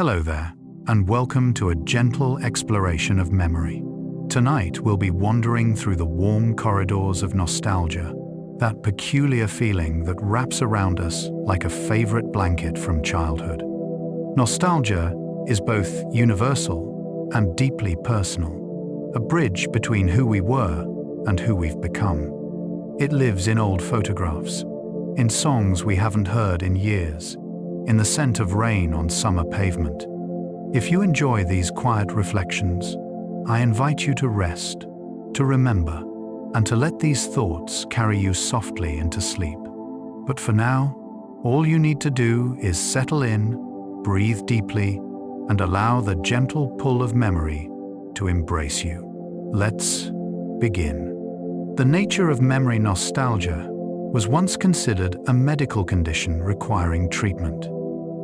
Hello there, and welcome to a gentle exploration of memory. Tonight we'll be wandering through the warm corridors of nostalgia, that peculiar feeling that wraps around us like a favorite blanket from childhood. Nostalgia is both universal and deeply personal, a bridge between who we were and who we've become. It lives in old photographs, in songs we haven't heard in years, in the scent of rain on summer pavement. If you enjoy these quiet reflections, I invite you to rest, to remember, and to let these thoughts carry you softly into sleep. But for now, all you need to do is settle in, breathe deeply, and allow the gentle pull of memory to embrace you. Let's begin. The nature of memory nostalgia was once considered a medical condition requiring treatment.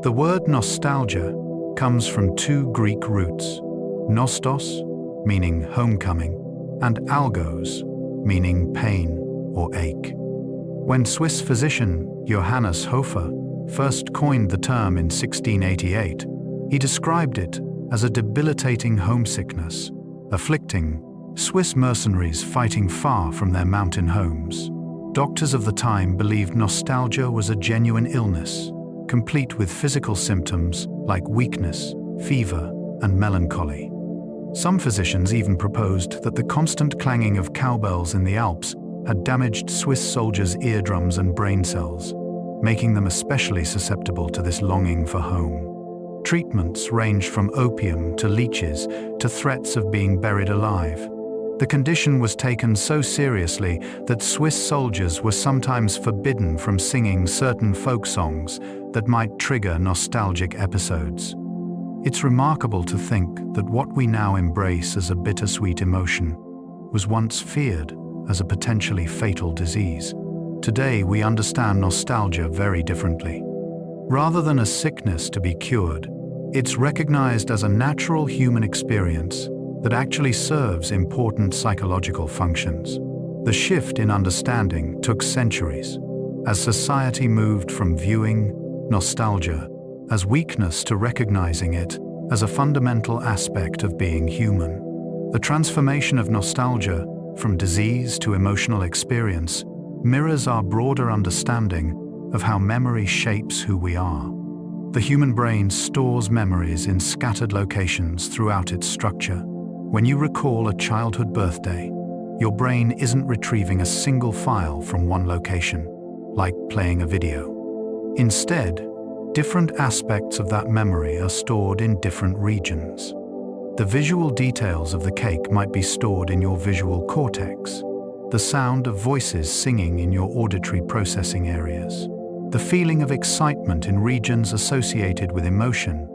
The word nostalgia comes from two Greek roots, nostos, meaning homecoming, and algos, meaning pain or ache. When Swiss physician Johannes Hofer first coined the term in 1688, he described it as a debilitating homesickness, afflicting Swiss mercenaries fighting far from their mountain homes. Doctors of the time believed nostalgia was a genuine illness, complete with physical symptoms like weakness, fever, and melancholy. Some physicians even proposed that the constant clanging of cowbells in the Alps had damaged Swiss soldiers' eardrums and brain cells, making them especially susceptible to this longing for home. Treatments ranged from opium to leeches to threats of being buried alive. The condition was taken so seriously that Swiss soldiers were sometimes forbidden from singing certain folk songs that might trigger nostalgic episodes. It's remarkable to think that what we now embrace as a bittersweet emotion was once feared as a potentially fatal disease. Today we understand nostalgia very differently. Rather than a sickness to be cured, it's recognized as a natural human experience that actually serves important psychological functions. The shift in understanding took centuries, as society moved from viewing nostalgia as weakness to recognizing it as a fundamental aspect of being human. The transformation of nostalgia from disease to emotional experience mirrors our broader understanding of how memory shapes who we are. The human brain stores memories in scattered locations throughout its structure. When you recall a childhood birthday, your brain isn't retrieving a single file from one location, like playing a video. Instead, different aspects of that memory are stored in different regions. The visual details of the cake might be stored in your visual cortex, the sound of voices singing in your auditory processing areas, the feeling of excitement in regions associated with emotion,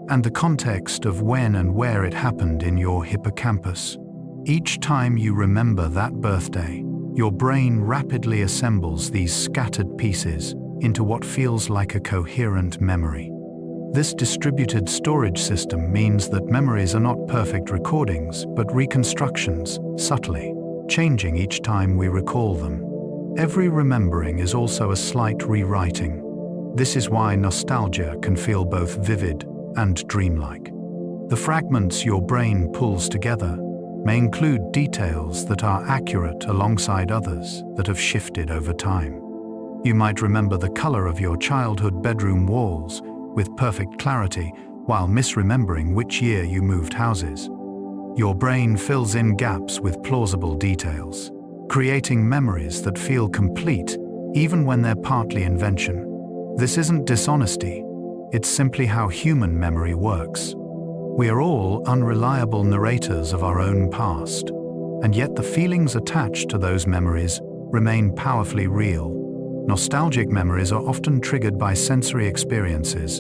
and the context of when and where it happened in your hippocampus. Each time you remember that birthday, your brain rapidly assembles these scattered pieces into what feels like a coherent memory. This distributed storage system means that memories are not perfect recordings, but reconstructions, subtly, changing each time we recall them. Every remembering is also a slight rewriting. This is why nostalgia can feel both vivid and dreamlike. The fragments your brain pulls together may include details that are accurate alongside others that have shifted over time. You might remember the color of your childhood bedroom walls with perfect clarity while misremembering which year you moved houses. Your brain fills in gaps with plausible details, creating memories that feel complete even when they're partly invention. This isn't dishonesty. It's simply how human memory works. We are all unreliable narrators of our own past, and yet the feelings attached to those memories remain powerfully real. Nostalgic memories are often triggered by sensory experiences.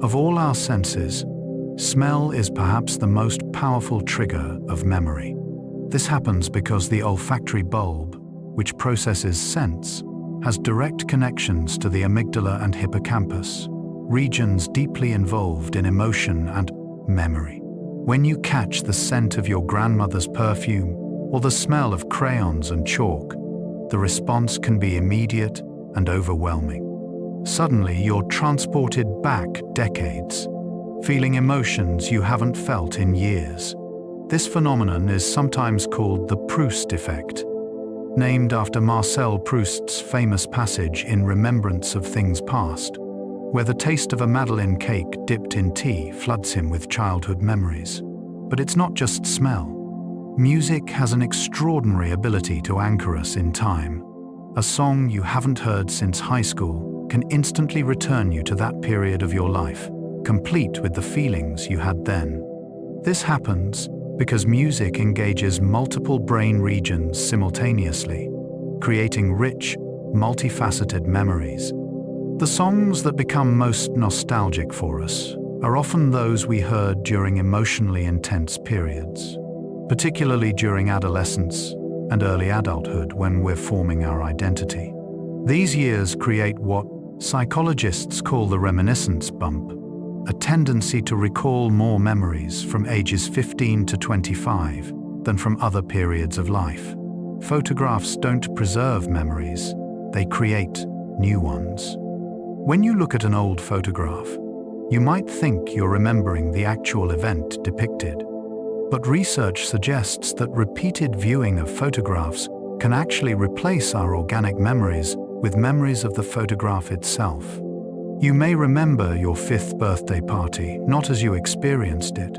Of all our senses, smell is perhaps the most powerful trigger of memory. This happens because the olfactory bulb, which processes scents, has direct connections to the amygdala and hippocampus, regions deeply involved in emotion and memory. When you catch the scent of your grandmother's perfume or the smell of crayons and chalk, the response can be immediate and overwhelming. Suddenly, you're transported back decades, feeling emotions you haven't felt in years. This phenomenon is sometimes called the Proust effect, named after Marcel Proust's famous passage in Remembrance of Things Past, where the taste of a Madeleine cake dipped in tea floods him with childhood memories. But it's not just smell. Music has an extraordinary ability to anchor us in time. A song you haven't heard since high school can instantly return you to that period of your life, complete with the feelings you had then. This happens because music engages multiple brain regions simultaneously, creating rich, multifaceted memories. The songs that become most nostalgic for us are often those we heard during emotionally intense periods, particularly during adolescence and early adulthood when we're forming our identity. These years create what psychologists call the reminiscence bump, a tendency to recall more memories from ages 15 to 25 than from other periods of life. Photographs don't preserve memories, they create new ones. When you look at an old photograph, you might think you're remembering the actual event depicted. But research suggests that repeated viewing of photographs can actually replace our organic memories with memories of the photograph itself. You may remember your 5th birthday party not as you experienced it,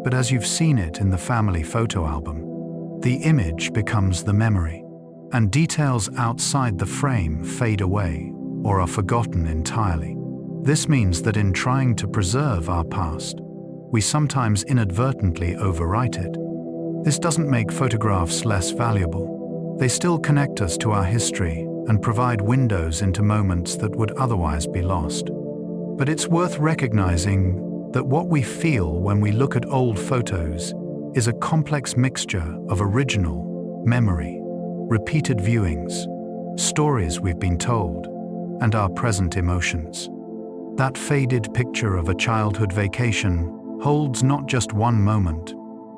but as you've seen it in the family photo album. The image becomes the memory, and details outside the frame fade away or are forgotten entirely. This means that in trying to preserve our past, we sometimes inadvertently overwrite it. This doesn't make photographs less valuable. They still connect us to our history and provide windows into moments that would otherwise be lost. But it's worth recognizing that what we feel when we look at old photos is a complex mixture of original, memory, repeated viewings, stories we've been told, and our present emotions. That faded picture of a childhood vacation holds not just one moment,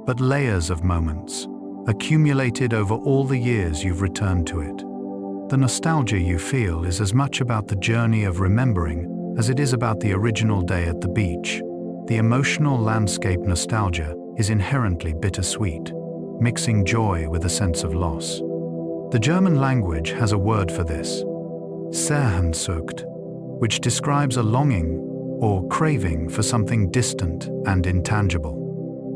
but layers of moments, accumulated over all the years you've returned to it. The nostalgia you feel is as much about the journey of remembering as it is about the original day at the beach. The emotional landscape nostalgia is inherently bittersweet, mixing joy with a sense of loss. The German language has a word for this, Sehnsucht, which describes a longing or craving for something distant and intangible.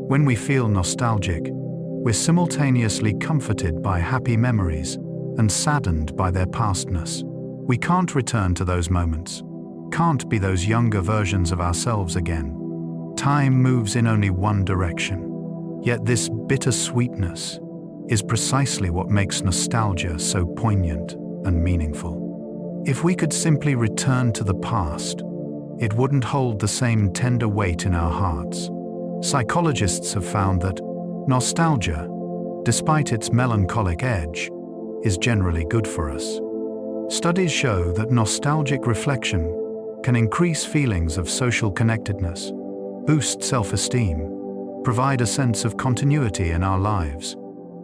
When we feel nostalgic, we're simultaneously comforted by happy memories and saddened by their pastness. We can't return to those moments, can't be those younger versions of ourselves again. Time moves in only one direction. Yet this bittersweetness is precisely what makes nostalgia so poignant and meaningful. If we could simply return to the past, it wouldn't hold the same tender weight in our hearts. Psychologists have found that nostalgia, despite its melancholic edge, is generally good for us. Studies show that nostalgic reflection can increase feelings of social connectedness, boost self-esteem, provide a sense of continuity in our lives,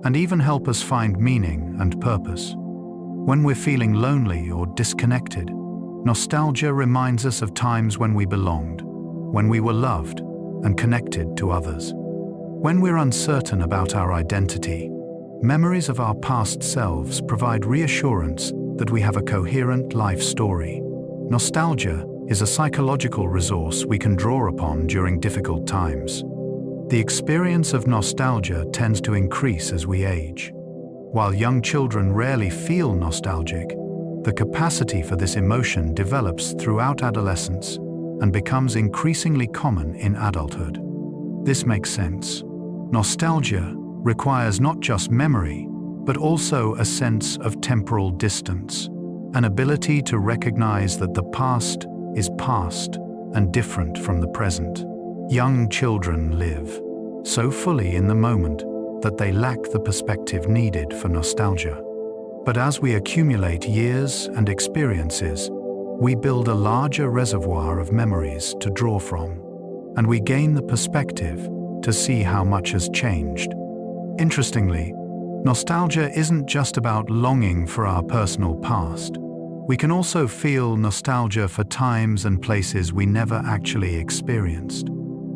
and even help us find meaning and purpose. When we're feeling lonely or disconnected, nostalgia reminds us of times when we belonged, when we were loved and connected to others. When we're uncertain about our identity, memories of our past selves provide reassurance that we have a coherent life story. Nostalgia is a psychological resource we can draw upon during difficult times. The experience of nostalgia tends to increase as we age. While young children rarely feel nostalgic, the capacity for this emotion develops throughout adolescence and becomes increasingly common in adulthood. This makes sense. Nostalgia requires not just memory, but also a sense of temporal distance, an ability to recognize that the past is past and different from the present. Young children live so fully in the moment that they lack the perspective needed for nostalgia. But as we accumulate years and experiences, we build a larger reservoir of memories to draw from, and we gain the perspective to see how much has changed. Interestingly, nostalgia isn't just about longing for our personal past. We can also feel nostalgia for times and places we never actually experienced.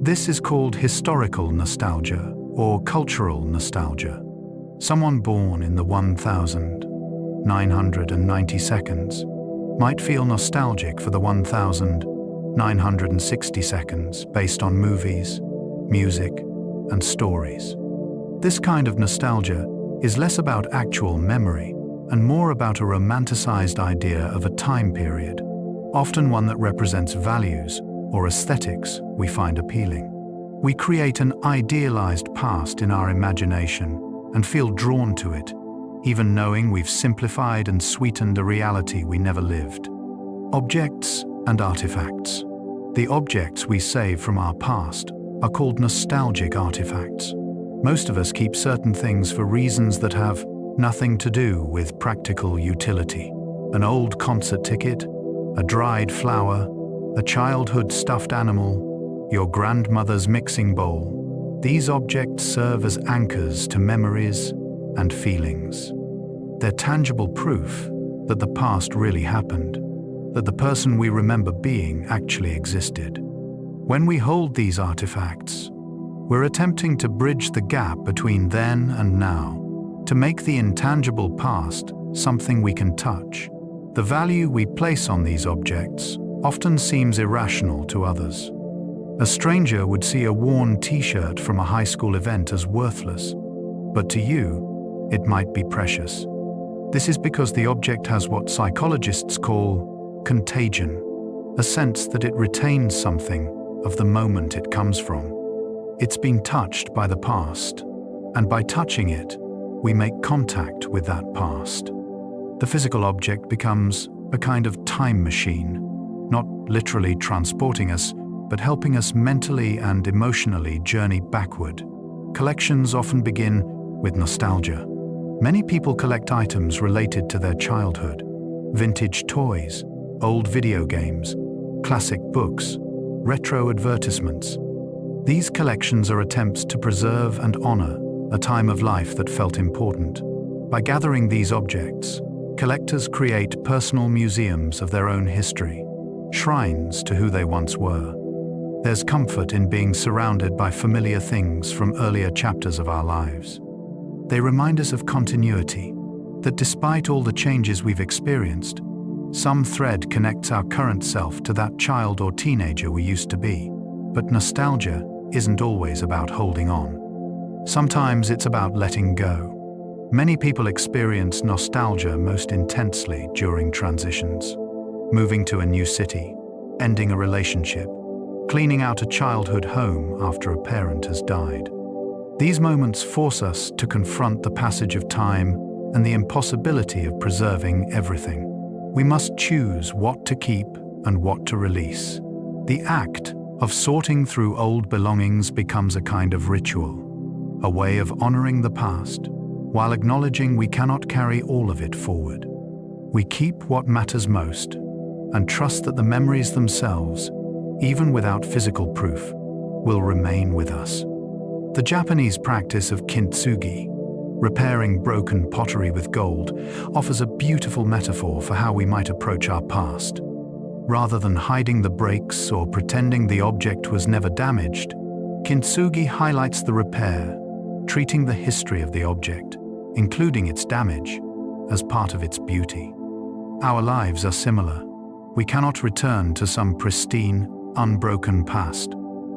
This is called historical nostalgia or cultural nostalgia. Someone born in the 1990 seconds might feel nostalgic for the 1960 seconds based on movies, music, and stories. This kind of nostalgia is less about actual memory and more about a romanticized idea of a time period, often one that represents values or aesthetics we find appealing. We create an idealized past in our imagination and feel drawn to it, even knowing we've simplified and sweetened a reality we never lived. Objects and artifacts. The objects we save from our past are called nostalgic artifacts. Most of us keep certain things for reasons that have nothing to do with practical utility. An old concert ticket, a dried flower, a childhood stuffed animal, your grandmother's mixing bowl. These objects serve as anchors to memories and feelings. They're tangible proof that the past really happened, that the person we remember being actually existed. When we hold these artifacts, we're attempting to bridge the gap between then and now, to make the intangible past something we can touch. The value we place on these objects often seems irrational to others. A stranger would see a worn t-shirt from a high school event as worthless, but to you, it might be precious. This is because the object has what psychologists call contagion, a sense that it retains something of the moment it comes from. It's been touched by the past, and by touching it, we make contact with that past. The physical object becomes a kind of time machine, not literally transporting us, but helping us mentally and emotionally journey backward. Collections often begin with nostalgia. Many people collect items related to their childhood: vintage toys, old video games, classic books, retro advertisements. These collections are attempts to preserve and honor a time of life that felt important. By gathering these objects, collectors create personal museums of their own history, shrines to who they once were. There's comfort in being surrounded by familiar things from earlier chapters of our lives. They remind us of continuity, that despite all the changes we've experienced, some thread connects our current self to that child or teenager we used to be. But nostalgia isn't always about holding on. Sometimes it's about letting go. Many people experience nostalgia most intensely during transitions: moving to a new city, ending a relationship, cleaning out a childhood home after a parent has died. These moments force us to confront the passage of time and the impossibility of preserving everything. We must choose what to keep and what to release. The act of sorting through old belongings becomes a kind of ritual, a way of honoring the past, while acknowledging we cannot carry all of it forward. We keep what matters most and trust that the memories themselves, even without physical proof, will remain with us. The Japanese practice of kintsugi, repairing broken pottery with gold, offers a beautiful metaphor for how we might approach our past. Rather than hiding the breaks or pretending the object was never damaged, kintsugi highlights the repair, treating the history of the object, including its damage, as part of its beauty. Our lives are similar. We cannot return to some pristine, unbroken past,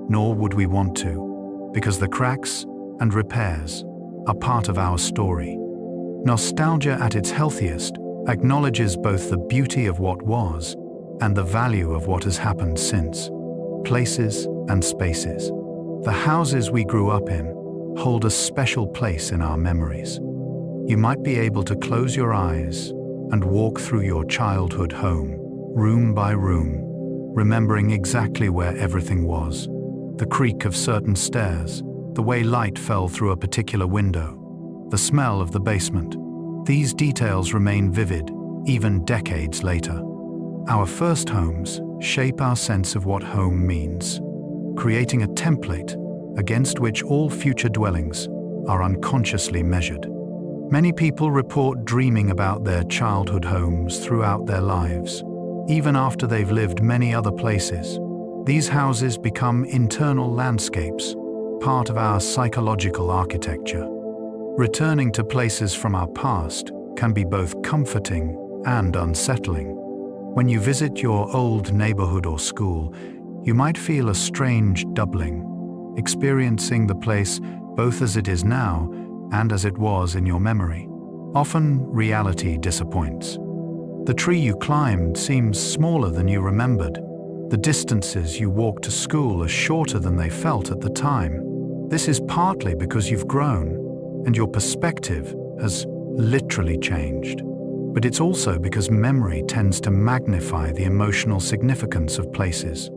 nor would we want to, because the cracks and repairs are part of our story. Nostalgia at its healthiest acknowledges both the beauty of what was and the value of what has happened since. Places and spaces. The houses we grew up in hold a special place in our memories. You might be able to close your eyes and walk through your childhood home, room by room, remembering exactly where everything was. The creak of certain stairs, the way light fell through a particular window, the smell of the basement. These details remain vivid, even decades later. Our first homes shape our sense of what home means, creating a template against which all future dwellings are unconsciously measured. Many people report dreaming about their childhood homes throughout their lives, even after they've lived many other places. These houses become internal landscapes, part of our psychological architecture. Returning to places from our past can be both comforting and unsettling. When you visit your old neighborhood or school, you might feel a strange doubling, experiencing the place both as it is now and as it was in your memory. Often, reality disappoints. The tree you climbed seems smaller than you remembered. The distances you walked to school are shorter than they felt at the time. This is partly because you've grown, and your perspective has literally changed. But it's also because memory tends to magnify the emotional significance of places.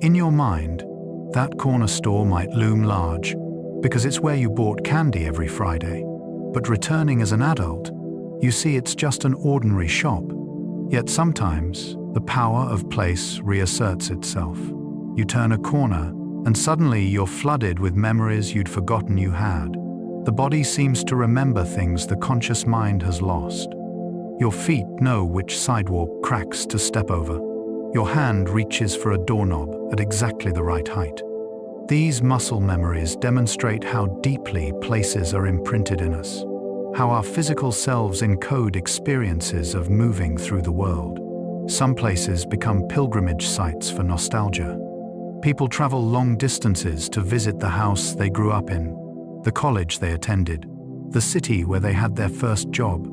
In your mind, that corner store might loom large because it's where you bought candy every Friday. But returning as an adult, you see it's just an ordinary shop. Yet sometimes, the power of place reasserts itself. You turn a corner, and suddenly you're flooded with memories you'd forgotten you had. The body seems to remember things the conscious mind has lost. Your feet know which sidewalk cracks to step over. Your hand reaches for a doorknob at exactly the right height. These muscle memories demonstrate how deeply places are imprinted in us, how our physical selves encode experiences of moving through the world. Some places become pilgrimage sites for nostalgia. People travel long distances to visit the house they grew up in, the college they attended, the city where they had their first job.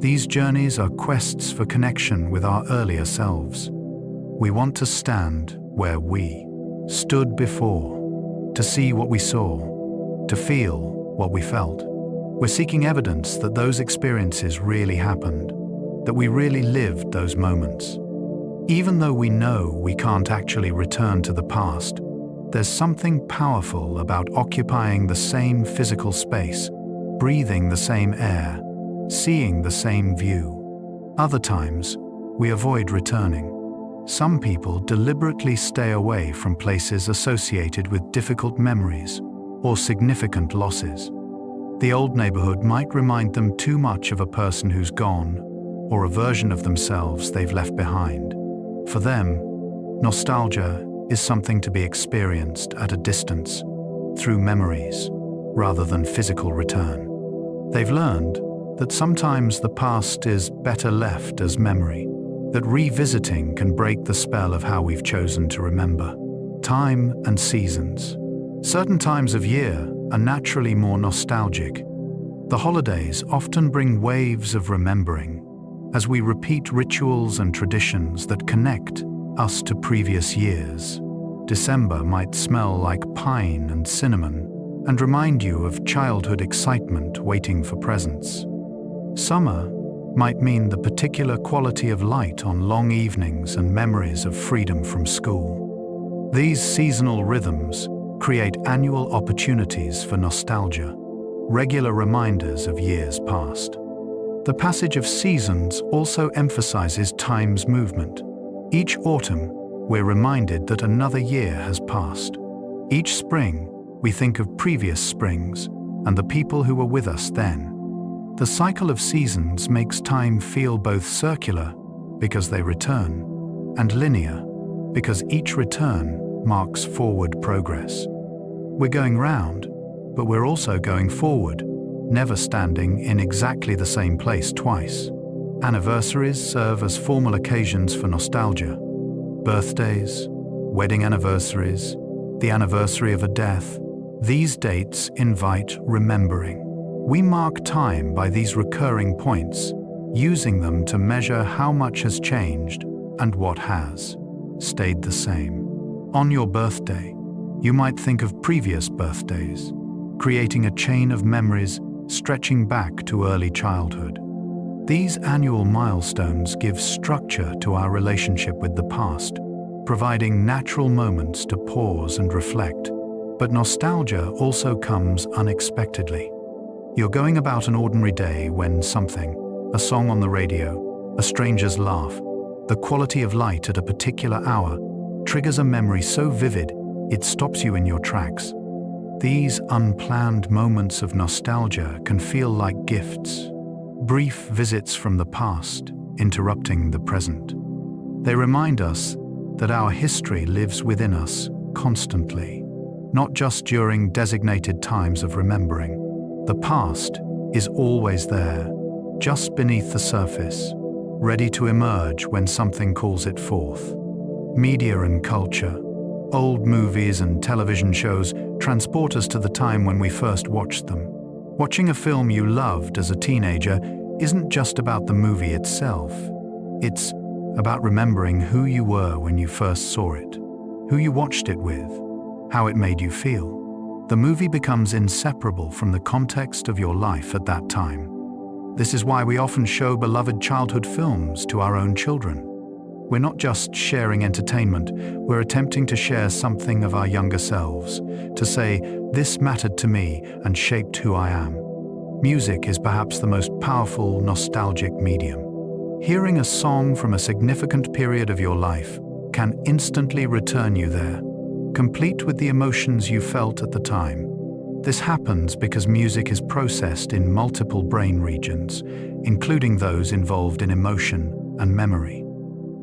These journeys are quests for connection with our earlier selves. We want to stand where we stood before, to see what we saw, to feel what we felt. We're seeking evidence that those experiences really happened, that we really lived those moments. Even though we know we can't actually return to the past, there's something powerful about occupying the same physical space, breathing the same air, seeing the same view. Other times, we avoid returning. Some people deliberately stay away from places associated with difficult memories or significant losses. The old neighborhood might remind them too much of a person who's gone, or a version of themselves they've left behind. For them, nostalgia is something to be experienced at a distance, through memories, rather than physical return. They've learned that sometimes the past is better left as memory, that revisiting can break the spell of how we've chosen to remember. Time and seasons. Certain times of year are naturally more nostalgic. The holidays often bring waves of remembering, as we repeat rituals and traditions that connect us to previous years. December might smell like pine and cinnamon and remind you of childhood excitement waiting for presents. Summer might mean the particular quality of light on long evenings and memories of freedom from school. These seasonal rhythms create annual opportunities for nostalgia, regular reminders of years past. The passage of seasons also emphasizes time's movement. Each autumn, we're reminded that another year has passed. Each spring, we think of previous springs and the people who were with us then. The cycle of seasons makes time feel both circular, because they return, and linear, because each return marks forward progress. We're going round, but we're also going forward, never standing in exactly the same place twice. Anniversaries serve as formal occasions for nostalgia. Birthdays, wedding anniversaries, the anniversary of a death. These dates invite remembering. We mark time by these recurring points, using them to measure how much has changed and what has stayed the same. On your birthday, you might think of previous birthdays, creating a chain of memories stretching back to early childhood. These annual milestones give structure to our relationship with the past, providing natural moments to pause and reflect. But nostalgia also comes unexpectedly. You're going about an ordinary day when something, a song on the radio, a stranger's laugh, the quality of light at a particular hour, triggers a memory so vivid it stops you in your tracks. These unplanned moments of nostalgia can feel like gifts, brief visits from the past, interrupting the present. They remind us that our history lives within us constantly, not just during designated times of remembering. The past is always there, just beneath the surface, ready to emerge when something calls it forth. Media and culture, old movies and television shows transport us to the time when we first watched them. Watching a film you loved as a teenager isn't just about the movie itself. It's about remembering who you were when you first saw it, who you watched it with, how it made you feel. The movie becomes inseparable from the context of your life at that time. This is why we often show beloved childhood films to our own children. We're not just sharing entertainment, we're attempting to share something of our younger selves, to say, this mattered to me and shaped who I am. Music is perhaps the most powerful, nostalgic medium. Hearing a song from a significant period of your life can instantly return you there, complete with the emotions you felt at the time. This happens because music is processed in multiple brain regions, including those involved in emotion and memory.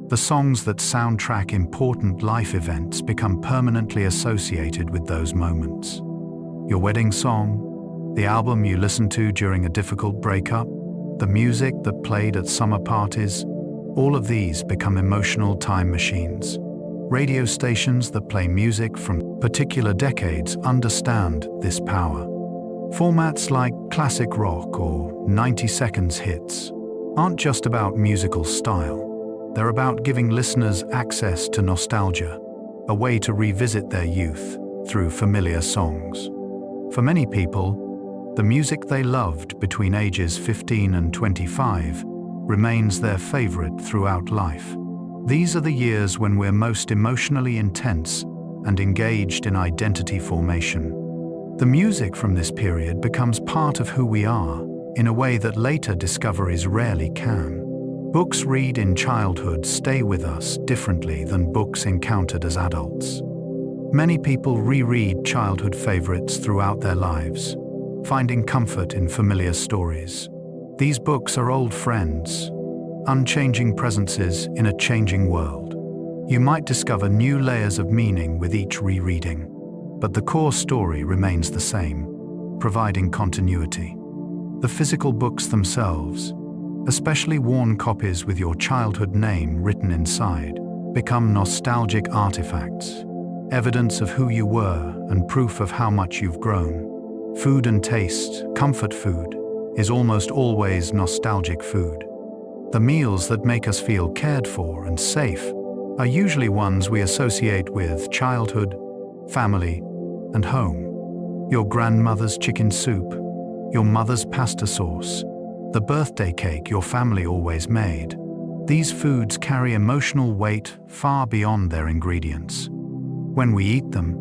The songs that soundtrack important life events become permanently associated with those moments. Your wedding song, the album you listened to during a difficult breakup, the music that played at summer parties, all of these become emotional time machines. Radio stations that play music from particular decades understand this power. Formats like classic rock or 90 seconds hits aren't just about musical style. They're about giving listeners access to nostalgia, a way to revisit their youth through familiar songs. For many people, the music they loved between ages 15 and 25 remains their favorite throughout life. These are the years when we're most emotionally intense and engaged in identity formation. The music from this period becomes part of who we are in a way that later discoveries rarely can. Books read in childhood stay with us differently than books encountered as adults. Many people reread childhood favorites throughout their lives, finding comfort in familiar stories. These books are old friends, unchanging presences in a changing world. You might discover new layers of meaning with each rereading, but the core story remains the same, providing continuity. The physical books themselves, especially worn copies with your childhood name written inside, become nostalgic artifacts, evidence of who you were and proof of how much you've grown. Food and taste, comfort food, is almost always nostalgic food. The meals that make us feel cared for and safe are usually ones we associate with childhood, family, and home. Your grandmother's chicken soup, your mother's pasta sauce, the birthday cake your family always made. These foods carry emotional weight far beyond their ingredients. When we eat them,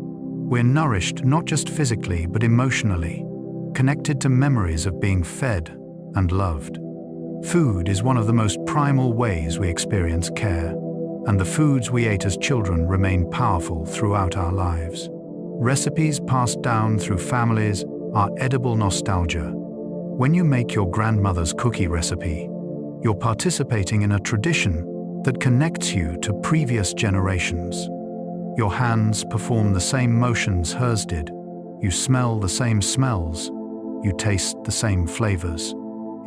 we're nourished not just physically but emotionally, connected to memories of being fed and loved. Food is one of the most primal ways we experience care, and the foods we ate as children remain powerful throughout our lives. Recipes passed down through families are edible nostalgia. When you make your grandmother's cookie recipe, you're participating in a tradition that connects you to previous generations. Your hands perform the same motions hers did. You smell the same smells. You taste the same flavors.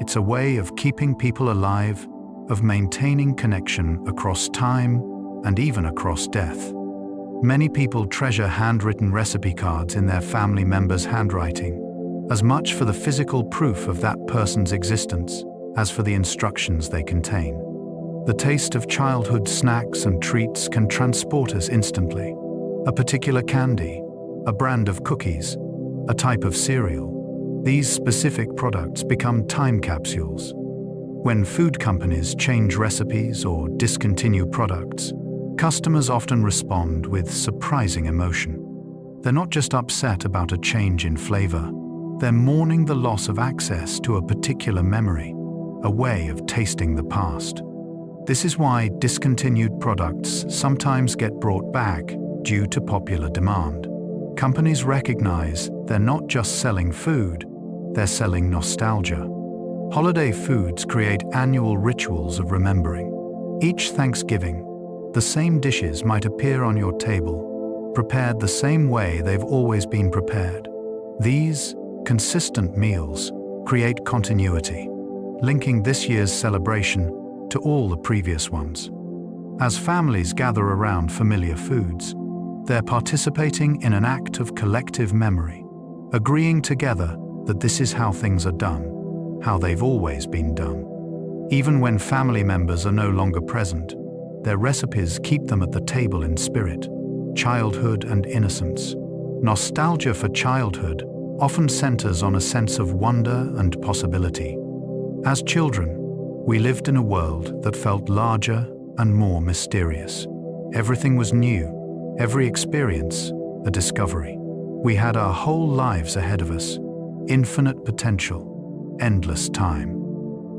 It's a way of keeping people alive, of maintaining connection across time and even across death. Many people treasure handwritten recipe cards in their family members' handwriting, as much for the physical proof of that person's existence as for the instructions they contain. The taste of childhood snacks and treats can transport us instantly. A particular candy, a brand of cookies, a type of cereal. These specific products become time capsules. When food companies change recipes or discontinue products, customers often respond with surprising emotion. They're not just upset about a change in flavor, they're mourning the loss of access to a particular memory, a way of tasting the past. This is why discontinued products sometimes get brought back due to popular demand. Companies recognize they're not just selling food, they're selling nostalgia. Holiday foods create annual rituals of remembering. Each Thanksgiving, The same dishes might appear on your table, prepared the same way they've always been prepared. These consistent meals create continuity, linking this year's celebration to all the previous ones. As families gather around familiar foods, they're participating in an act of collective memory, agreeing together that this is how things are done, how they've always been done. Even when family members are no longer present, their recipes keep them at the table in spirit. Childhood and innocence. Nostalgia for childhood often centers on a sense of wonder and possibility. As children, we lived in a world that felt larger and more mysterious. Everything was new, every experience a discovery. We had our whole lives ahead of us, infinite potential, endless time.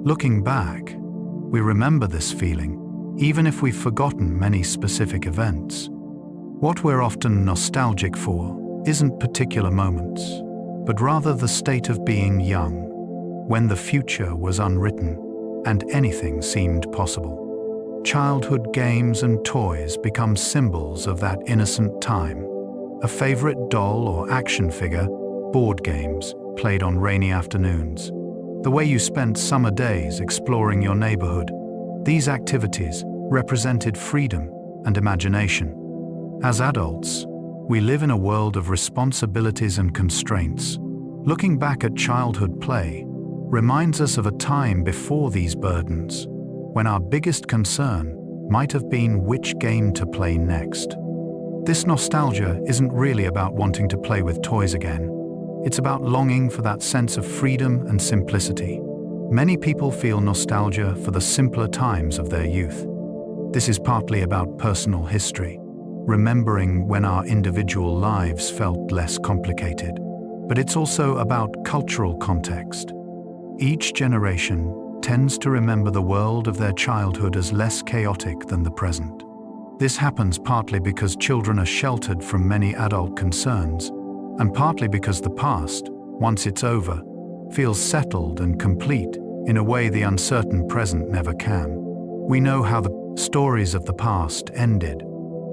Looking back, we remember this feeling, even if we've forgotten many specific events. What we're often nostalgic for isn't particular moments, but rather the state of being young, when the future was unwritten and anything seemed possible. Childhood games and toys become symbols of that innocent time. A favorite doll or action figure, board games played on rainy afternoons, the way you spent summer days exploring your neighborhood. These activities represented freedom and imagination. As adults, we live in a world of responsibilities and constraints. Looking back at childhood play reminds us of a time before these burdens, when our biggest concern might have been which game to play next. This nostalgia isn't really about wanting to play with toys again. It's about longing for that sense of freedom and simplicity. Many people feel nostalgia for the simpler times of their youth. This is partly about personal history, remembering when our individual lives felt less complicated. But it's also about cultural context. Each generation tends to remember the world of their childhood as less chaotic than the present. This happens partly because children are sheltered from many adult concerns, and partly because the past, once it's over, feels settled and complete in a way the uncertain present never can. We know how the stories of the past ended.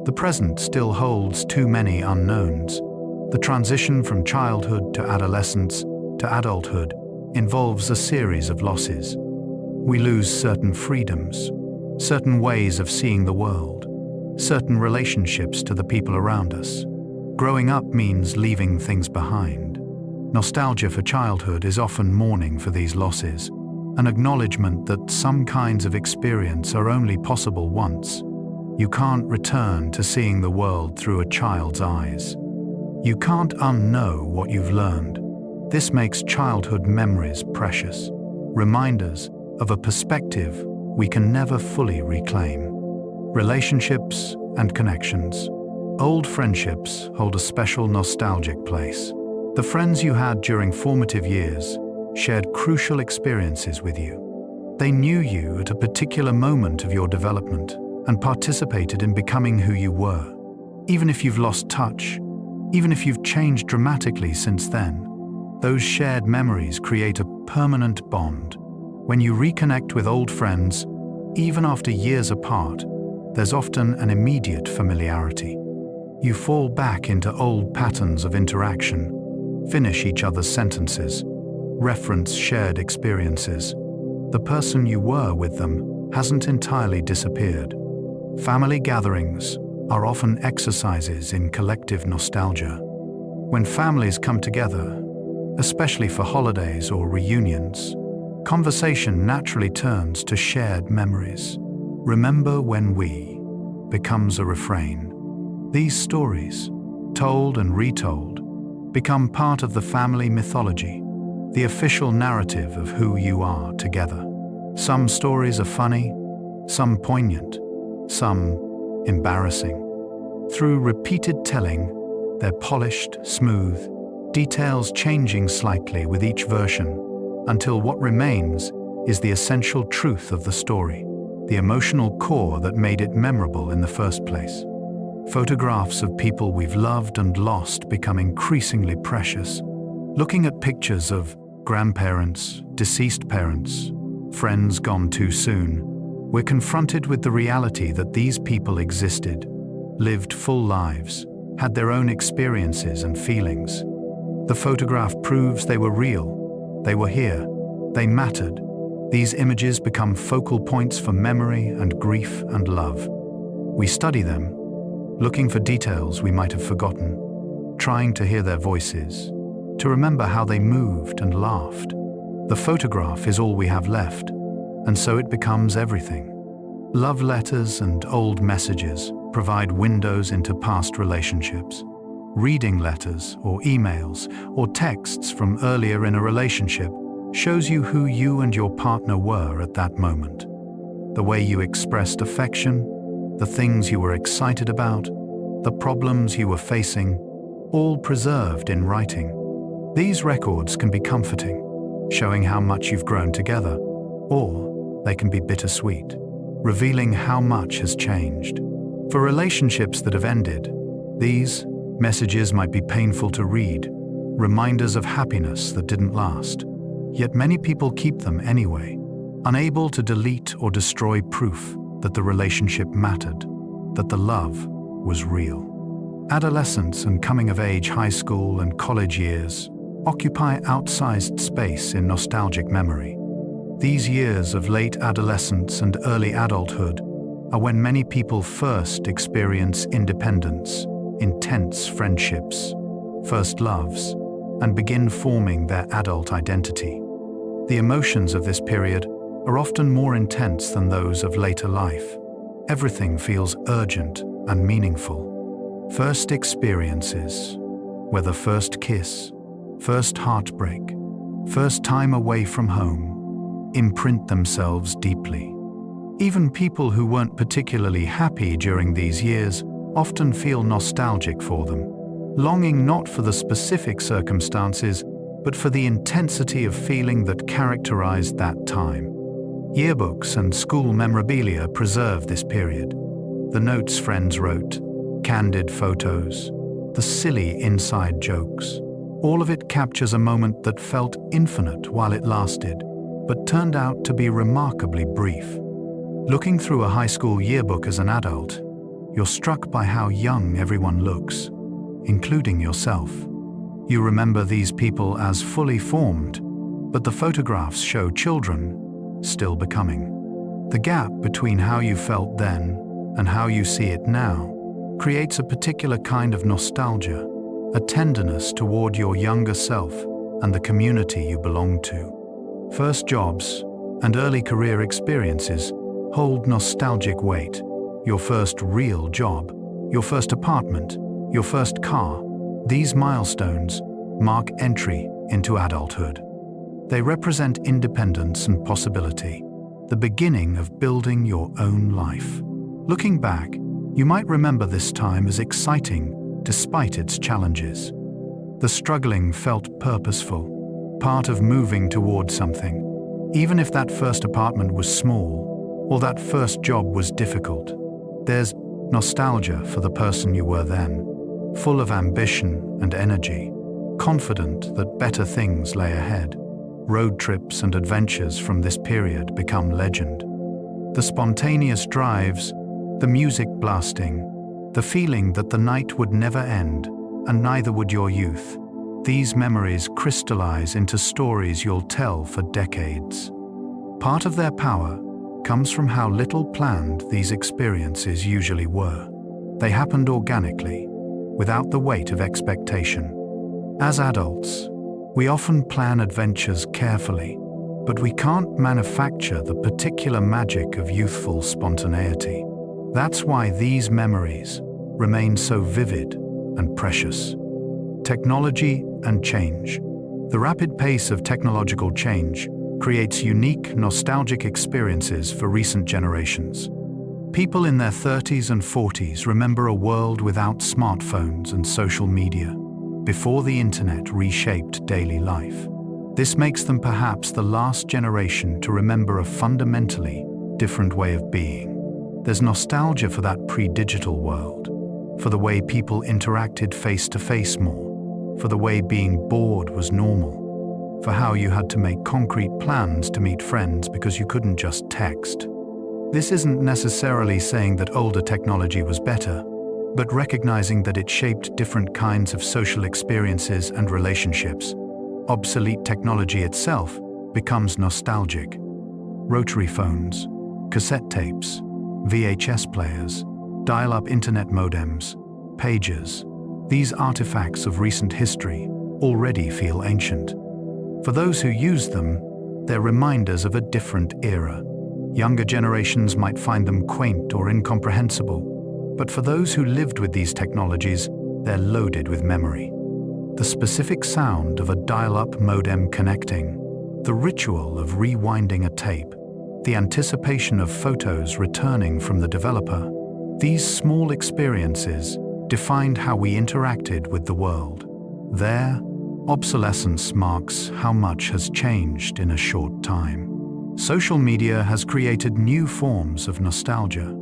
The present still holds too many unknowns. The transition from childhood to adolescence to adulthood involves a series of losses. We lose certain freedoms, certain ways of seeing the world, certain relationships to the people around us. Growing up means leaving things behind. Nostalgia for childhood is often mourning for these losses, an acknowledgement that some kinds of experience are only possible once. You can't return to seeing the world through a child's eyes. You can't unknow what you've learned. This makes childhood memories precious, reminders of a perspective we can never fully reclaim. Relationships and connections. Old friendships hold a special nostalgic place. The friends you had during formative years shared crucial experiences with you. They knew you at a particular moment of your development and participated in becoming who you were. Even if you've lost touch, even if you've changed dramatically since then, those shared memories create a permanent bond. When you reconnect with old friends, even after years apart, there's often an immediate familiarity. You fall back into old patterns of interaction, finish each other's sentences, reference shared experiences. The person you were with them hasn't entirely disappeared. Family gatherings are often exercises in collective nostalgia. When families come together, especially for holidays or reunions, conversation naturally turns to shared memories. Remember when we becomes a refrain. These stories, told and retold, become part of the family mythology, the official narrative of who you are together. Some stories are funny, some poignant, some embarrassing. Through repeated telling, they're polished, smooth, details changing slightly with each version, until what remains is the essential truth of the story, the emotional core that made it memorable in the first place. Photographs of people we've loved and lost become increasingly precious. Looking at pictures of grandparents, deceased parents, friends gone too soon, we're confronted with the reality that these people existed, lived full lives, had their own experiences and feelings. The photograph proves they were real, they were here, they mattered. These images become focal points for memory and grief and love. We study them, looking for details we might have forgotten, trying to hear their voices, to remember how they moved and laughed. The photograph is all we have left, and so it becomes everything. Love letters and old messages provide windows into past relationships. Reading letters or emails or texts from earlier in a relationship shows you who you and your partner were at that moment. The way you expressed affection, the things you were excited about, the problems you were facing, all preserved in writing. These records can be comforting, showing how much you've grown together, or they can be bittersweet, revealing how much has changed. For relationships that have ended, these messages might be painful to read, reminders of happiness that didn't last. Yet many people keep them anyway, unable to delete or destroy proof that the relationship mattered, that the love was real. Adolescence and coming-of-age high school and college years occupy outsized space in nostalgic memory. These years of late adolescence and early adulthood are when many people first experience independence, intense friendships, first loves, and begin forming their adult identity. The emotions of this period are often more intense than those of later life. Everything feels urgent and meaningful. First experiences, whether first kiss, first heartbreak, first time away from home, imprint themselves deeply. Even people who weren't particularly happy during these years often feel nostalgic for them, longing not for the specific circumstances, but for the intensity of feeling that characterized that time. Yearbooks and school memorabilia preserve this period. The notes friends wrote, candid photos, the silly inside jokes. All of it captures a moment that felt infinite while it lasted, but turned out to be remarkably brief. Looking through a high school yearbook as an adult, you're struck by how young everyone looks, including yourself. You remember these people as fully formed, but the photographs show children still becoming. The gap between how you felt then and how you see it now creates a particular kind of nostalgia, a tenderness toward your younger self and the community you belong to. First jobs and early career experiences hold nostalgic weight. Your first real job, your first apartment, your first car. These milestones mark entry into adulthood. They represent independence and possibility, the beginning of building your own life. Looking back, you might remember this time as exciting despite its challenges. The struggling felt purposeful, part of moving toward something, even if that first apartment was small or that first job was difficult. There's nostalgia for the person you were then, full of ambition and energy, confident that better things lay ahead. Road trips and adventures from this period become legend. The spontaneous drives, the music blasting, the feeling that the night would never end, and neither would your youth. These memories crystallize into stories you'll tell for decades. Part of their power comes from how little planned these experiences usually were. They happened organically, without the weight of expectation. As adults, we often plan adventures carefully, but we can't manufacture the particular magic of youthful spontaneity. That's why these memories remain so vivid and precious. Technology and change. The rapid pace of technological change creates unique, nostalgic experiences for recent generations. People in their 30s and 40s remember a world without smartphones and social media, before the internet reshaped daily life. This makes them perhaps the last generation to remember a fundamentally different way of being. There's nostalgia for that pre-digital world, for the way people interacted face-to-face more, for the way being bored was normal, for how you had to make concrete plans to meet friends because you couldn't just text. This isn't necessarily saying that older technology was better, but recognizing that it shaped different kinds of social experiences and relationships. Obsolete technology itself becomes nostalgic. Rotary phones, cassette tapes, VHS players, dial-up internet modems, pagers. These artifacts of recent history already feel ancient. For those who use them, they're reminders of a different era. Younger generations might find them quaint or incomprehensible, but for those who lived with these technologies, they're loaded with memory. The specific sound of a dial-up modem connecting, the ritual of rewinding a tape, the anticipation of photos returning from the developer, these small experiences defined how we interacted with the world. Their obsolescence marks how much has changed in a short time. Social media has created new forms of nostalgia.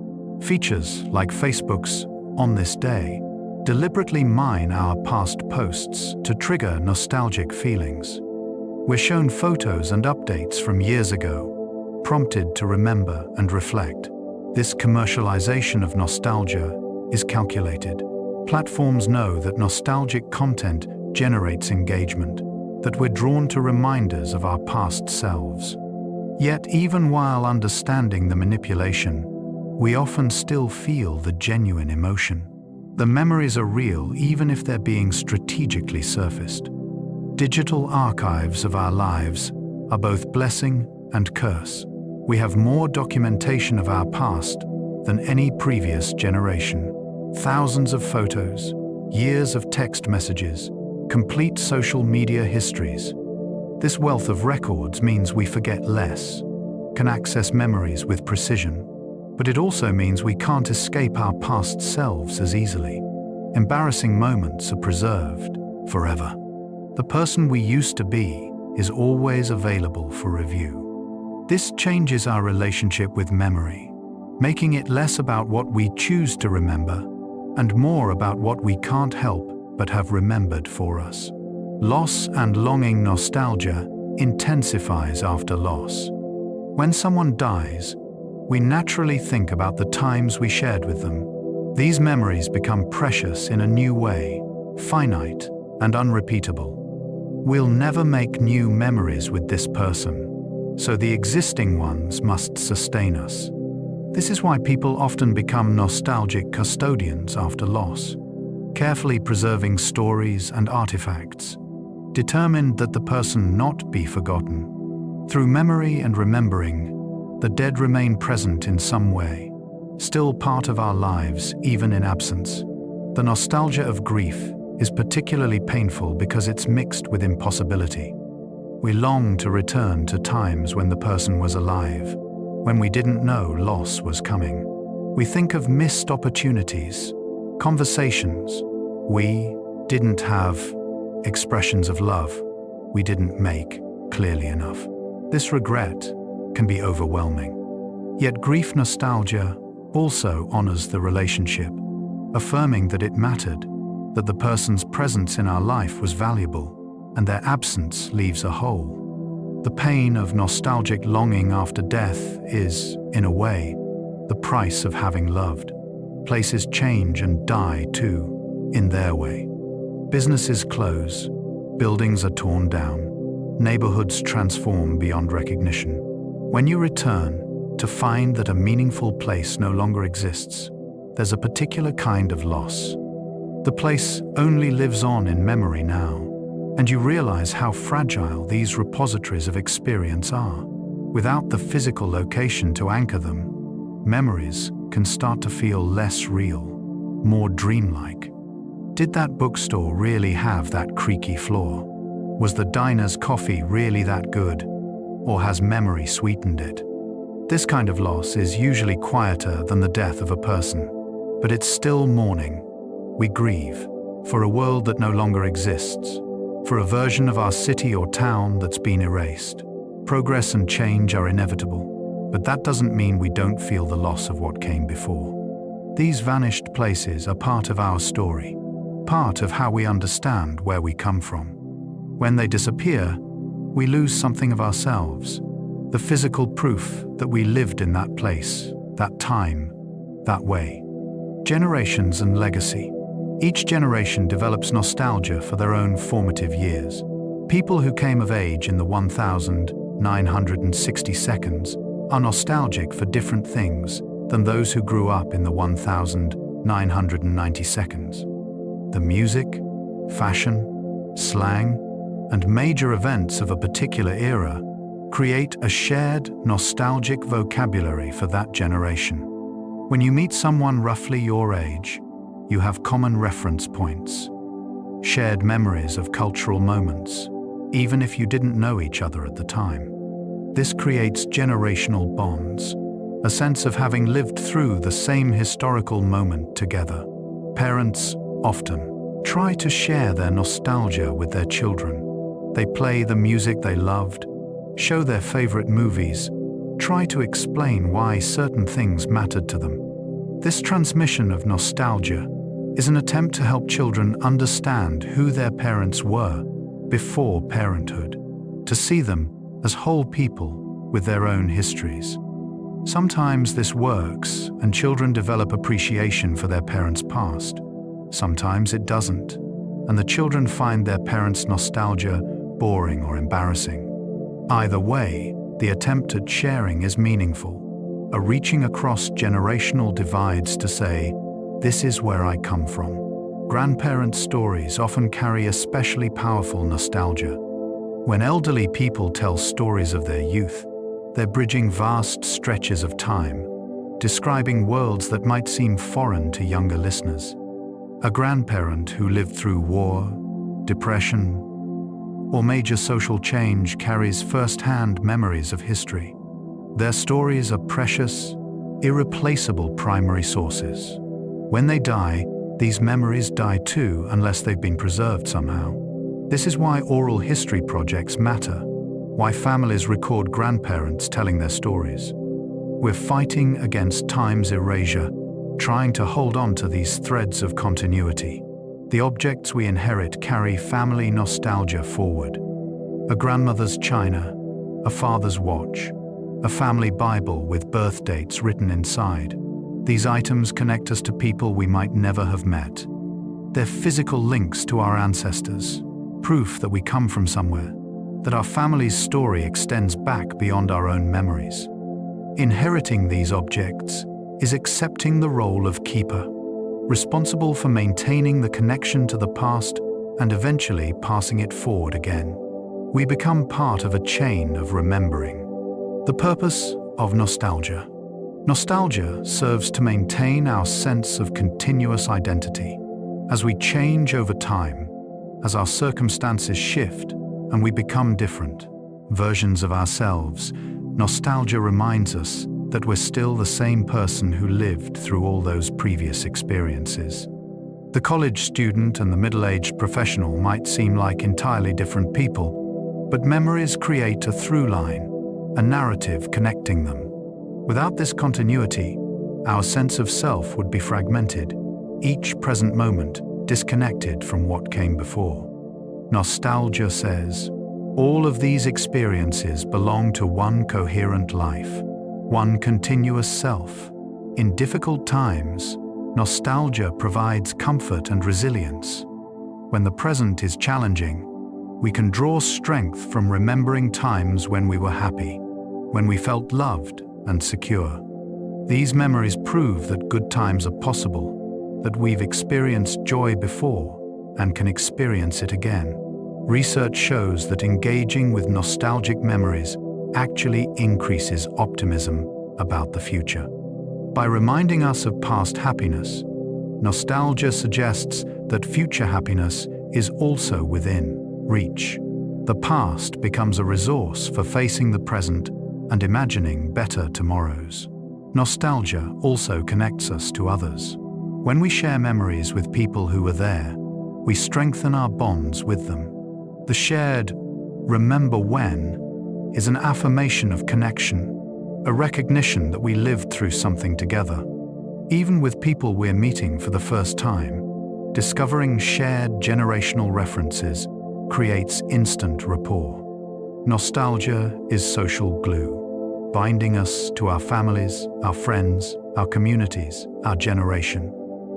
Features like Facebook's On This Day deliberately mine our past posts to trigger nostalgic feelings. We're shown photos and updates from years ago, prompted to remember and reflect. This commercialization of nostalgia is calculated. Platforms know that nostalgic content generates engagement, that we're drawn to reminders of our past selves. Yet, even while understanding the manipulation, we often still feel the genuine emotion. The memories are real even if they're being strategically surfaced. Digital archives of our lives are both blessing and curse. We have more documentation of our past than any previous generation. Thousands of photos, years of text messages, complete social media histories. This wealth of records means we forget less, can access memories with precision, but it also means we can't escape our past selves as easily. Embarrassing moments are preserved forever. The person we used to be is always available for review. This changes our relationship with memory, making it less about what we choose to remember and more about what we can't help but have remembered for us. Loss and longing nostalgia intensifies after loss. When someone dies, we naturally think about the times we shared with them. These memories become precious in a new way, finite and unrepeatable. We'll never make new memories with this person, so the existing ones must sustain us. This is why people often become nostalgic custodians after loss, carefully preserving stories and artifacts, determined that the person not be forgotten. Through memory and remembering, the dead remain present in some way, still part of our lives even in absence. The nostalgia of grief is particularly painful because it's mixed with impossibility. We long to return to times when the person was alive, when we didn't know loss was coming. We think of missed opportunities, conversations we didn't have, expressions of love we didn't make clearly enough. This regret can be overwhelming. Yet grief nostalgia also honors the relationship, affirming that it mattered, that the person's presence in our life was valuable, and their absence leaves a hole. The pain of nostalgic longing after death is, in a way, the price of having loved. Places change and die too, in their way. Businesses close, buildings are torn down, neighborhoods transform beyond recognition. When you return to find that a meaningful place no longer exists, there's a particular kind of loss. The place only lives on in memory now, and you realize how fragile these repositories of experience are. Without the physical location to anchor them, memories can start to feel less real, more dreamlike. Did that bookstore really have that creaky floor? Was the diner's coffee really that good? Or has memory sweetened it? This kind of loss is usually quieter than the death of a person, but it's still mourning. We grieve for a world that no longer exists, for a version of our city or town that's been erased. Progress and change are inevitable, but that doesn't mean we don't feel the loss of what came before. These vanished places are part of our story, part of how we understand where we come from. When they disappear, we lose something of ourselves, the physical proof that we lived in that place, that time, that way. Generations and legacy. Each generation develops nostalgia for their own formative years. People who came of age in the 1960 seconds are nostalgic for different things than those who grew up in the 1990 seconds. The music, fashion, slang, and major events of a particular era create a shared nostalgic vocabulary for that generation. When you meet someone roughly your age, you have common reference points, shared memories of cultural moments, even if you didn't know each other at the time. This creates generational bonds, a sense of having lived through the same historical moment together. Parents often try to share their nostalgia with their children. They play the music they loved, show their favorite movies, try to explain why certain things mattered to them. This transmission of nostalgia is an attempt to help children understand who their parents were before parenthood, to see them as whole people with their own histories. Sometimes this works and children develop appreciation for their parents' past. Sometimes it doesn't, and the children find their parents' nostalgia boring or embarrassing. Either way, the attempt at sharing is meaningful, a reaching across generational divides to say, "This is where I come from." Grandparents' stories often carry especially powerful nostalgia. When elderly people tell stories of their youth, they're bridging vast stretches of time, describing worlds that might seem foreign to younger listeners. A grandparent who lived through war, depression, or major social change carries first-hand memories of history. Their stories are precious, irreplaceable primary sources. When they die, these memories die too unless they've been preserved somehow. This is why oral history projects matter, why families record grandparents telling their stories. We're fighting against time's erasure, trying to hold on to these threads of continuity. The objects we inherit carry family nostalgia forward. A grandmother's china, a father's watch, a family Bible with birth dates written inside. These items connect us to people we might never have met. They're physical links to our ancestors, proof that we come from somewhere, that our family's story extends back beyond our own memories. Inheriting these objects is accepting the role of keeper, responsible for maintaining the connection to the past and eventually passing it forward again. We become part of a chain of remembering. The purpose of nostalgia. Nostalgia serves to maintain our sense of continuous identity. As we change over time, as our circumstances shift and we become different versions of ourselves, nostalgia reminds us that we're still the same person who lived through all those previous experiences. The college student and the middle-aged professional might seem like entirely different people, but memories create a through line, a narrative connecting them. Without this continuity, our sense of self would be fragmented, each present moment disconnected from what came before. Nostalgia says, all of these experiences belong to one coherent life, one continuous self. In difficult times, nostalgia provides comfort and resilience. When the present is challenging, we can draw strength from remembering times when we were happy, when we felt loved and secure. These memories prove that good times are possible, that we've experienced joy before and can experience it again. Research shows that engaging with nostalgic memories actually increases optimism about the future. By reminding us of past happiness, nostalgia suggests that future happiness is also within reach. The past becomes a resource for facing the present and imagining better tomorrows. Nostalgia also connects us to others. When we share memories with people who were there, we strengthen our bonds with them. The shared "remember when" is an affirmation of connection, a recognition that we lived through something together. Even with people we're meeting for the first time, discovering shared generational references creates instant rapport. Nostalgia is social glue. binding us to our families, our friends, our communities, our generation.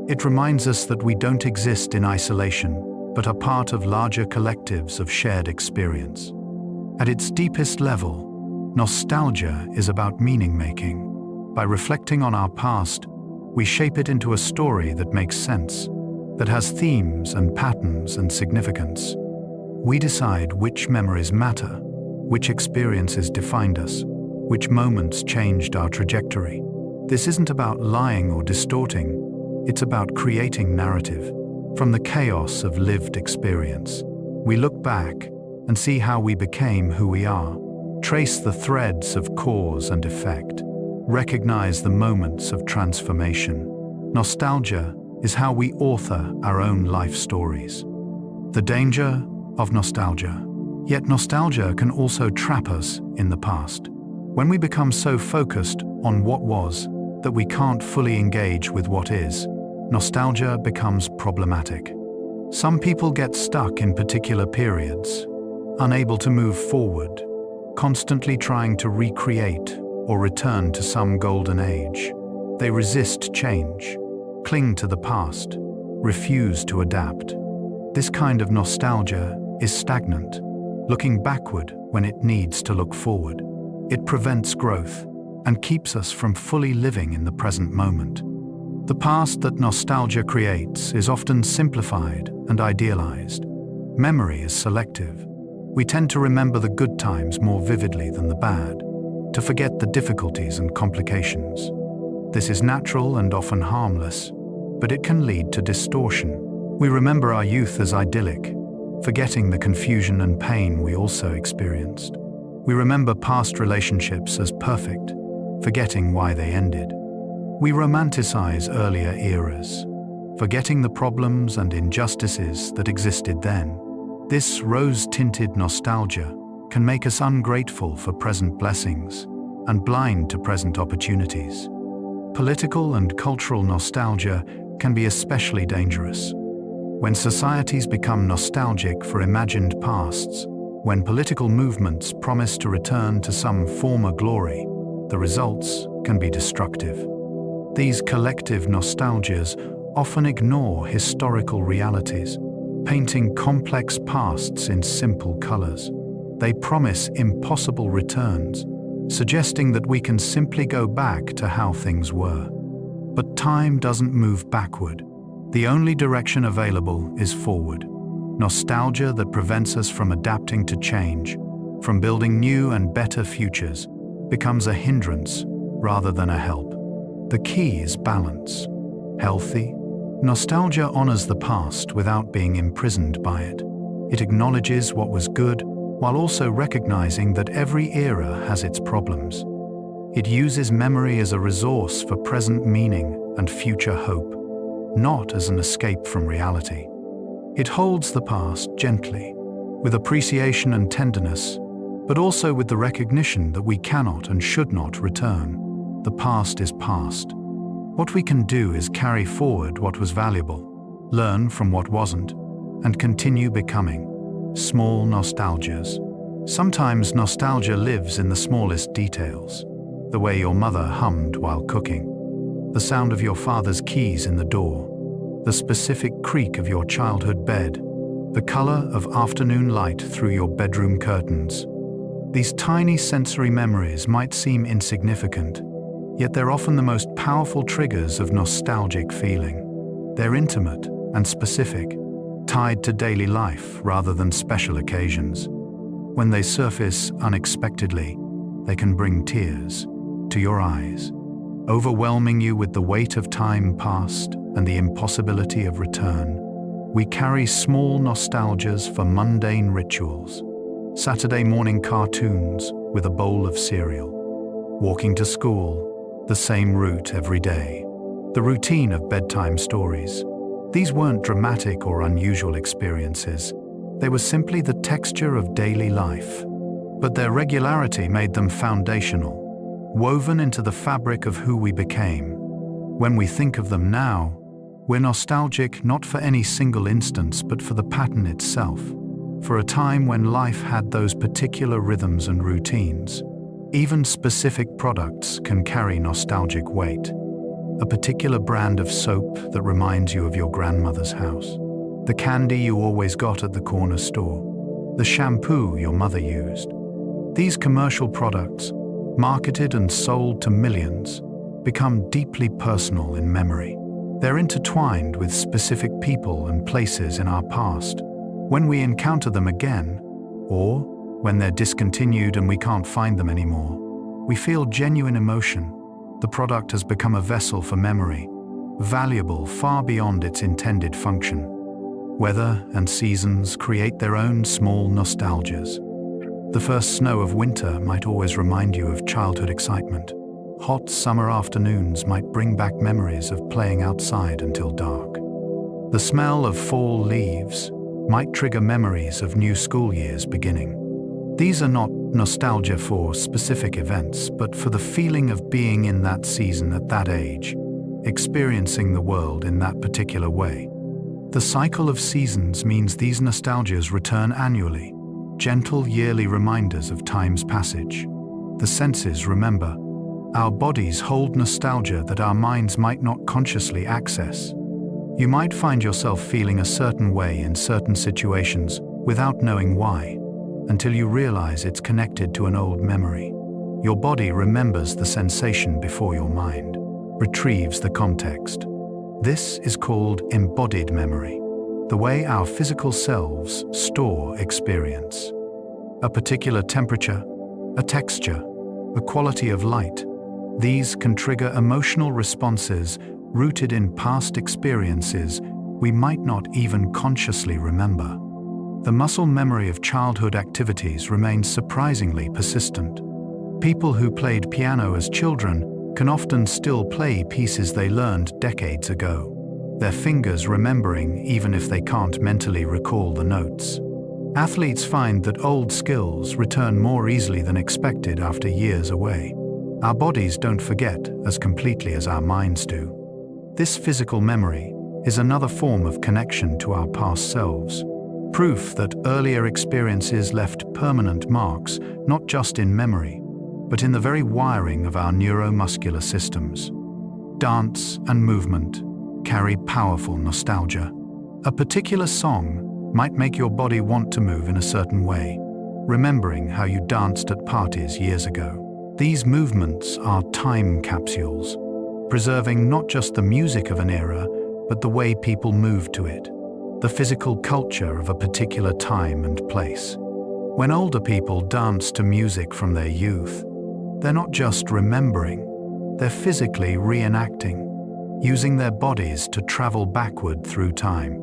It reminds us that we don't exist in isolation, but are part of larger collectives of shared experience. At its deepest level, nostalgia is about meaning-making. By reflecting on our past, we shape it into a story that makes sense, that has themes and patterns and significance. We decide which memories matter, which experiences defined us, which moments changed our trajectory. This isn't about lying or distorting, it's about creating narrative. From the chaos of lived experience, we look back and see how we became who we are, trace the threads of cause and effect, recognize the moments of transformation. Nostalgia is how we author our own life stories. The danger of nostalgia. Yet nostalgia can also trap us in the past. When we become so focused on what was that we can't fully engage with what is, nostalgia becomes problematic. Some people get stuck in particular periods, unable to move forward, constantly trying to recreate or return to some golden age. They resist change, cling to the past, refuse to adapt. This kind of nostalgia is stagnant, looking backward when it needs to look forward. It prevents growth and keeps us from fully living in the present moment. The past that nostalgia creates is often simplified and idealized. Memory is selective. We tend to remember the good times more vividly than the bad, to forget the difficulties and complications. This is natural and often harmless, but it can lead to distortion. We remember our youth as idyllic, forgetting the confusion and pain we also experienced. We remember past relationships as perfect, forgetting why they ended. We romanticize earlier eras, forgetting the problems and injustices that existed then. This rose-tinted nostalgia can make us ungrateful for present blessings and blind to present opportunities. Political and cultural nostalgia can be especially dangerous. When societies become nostalgic for imagined pasts, when political movements promise to return to some former glory, the results can be destructive. These collective nostalgias often ignore historical realities, painting complex pasts in simple colors. They promise impossible returns, suggesting that we can simply go back to how things were. But time doesn't move backward. The only direction available is forward. Nostalgia that prevents us from adapting to change, from building new and better futures, becomes a hindrance rather than a help. The key is balance. Healthy nostalgia honors the past without being imprisoned by it. It acknowledges what was good while also recognizing that every era has its problems. It uses memory as a resource for present meaning and future hope, not as an escape from reality. It holds the past gently, with appreciation and tenderness, but also with the recognition that we cannot and should not return. The past is past. What we can do is carry forward what was valuable, learn from what wasn't, and continue becoming. Small nostalgias. Sometimes nostalgia lives in the smallest details. The way your mother hummed while cooking, the sound of your father's keys in the door, the specific creak of your childhood bed, the color of afternoon light through your bedroom curtains. These tiny sensory memories might seem insignificant, yet they're often the most powerful triggers of nostalgic feeling. They're intimate and specific, tied to daily life rather than special occasions. When they surface unexpectedly, they can bring tears to your eyes, overwhelming you with the weight of time past and the impossibility of return. We carry small nostalgias for mundane rituals, Saturday morning cartoons with a bowl of cereal, walking to school, the same route every day, the routine of bedtime stories. These weren't dramatic or unusual experiences. They were simply the texture of daily life, but their regularity made them foundational, woven into the fabric of who we became. When we think of them now, we're nostalgic not for any single instance but for the pattern itself, for a time when life had those particular rhythms and routines. Even specific products can carry nostalgic weight. A particular brand of soap that reminds you of your grandmother's house. The candy you always got at the corner store. The shampoo your mother used. These commercial products, marketed and sold to millions, become deeply personal in memory. They're intertwined with specific people and places in our past. When we encounter them again, or when they're discontinued and we can't find them anymore, we feel genuine emotion. The product has become a vessel for memory, valuable far beyond its intended function. Weather and seasons create their own small nostalgias. The first snow of winter might always remind you of childhood excitement. Hot summer afternoons might bring back memories of playing outside until dark. The smell of fall leaves might trigger memories of new school years beginning. These are not nostalgia for specific events, but for the feeling of being in that season at that age, experiencing the world in that particular way. The cycle of seasons means these nostalgias return annually, gentle yearly reminders of time's passage. The senses remember. Our bodies hold nostalgia that our minds might not consciously access. You might find yourself feeling a certain way in certain situations without knowing why, until you realize it's connected to an old memory. Your body remembers the sensation before your mind retrieves the context. This is called embodied memory, the way our physical selves store experience. A particular temperature, a texture, a quality of light. These can trigger emotional responses rooted in past experiences we might not even consciously remember. The muscle memory of childhood activities remains surprisingly persistent. People who played piano as children can often still play pieces they learned decades ago, their fingers remembering even if they can't mentally recall the notes. Athletes find that old skills return more easily than expected after years away. Our bodies don't forget as completely as our minds do. This physical memory is another form of connection to our past selves, proof that earlier experiences left permanent marks, not just in memory, but in the very wiring of our neuromuscular systems. Dance and movement carry powerful nostalgia. A particular song might make your body want to move in a certain way, remembering how you danced at parties years ago. These movements are time capsules, preserving not just the music of an era, but the way people moved to it, the physical culture of a particular time and place. When older people dance to music from their youth, they're not just remembering, they're physically reenacting, using their bodies to travel backward through time.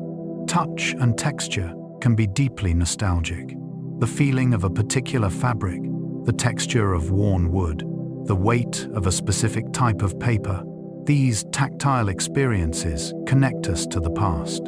Touch and texture can be deeply nostalgic. The feeling of a particular fabric, the texture of worn wood, the weight of a specific type of paper. These tactile experiences connect us to the past.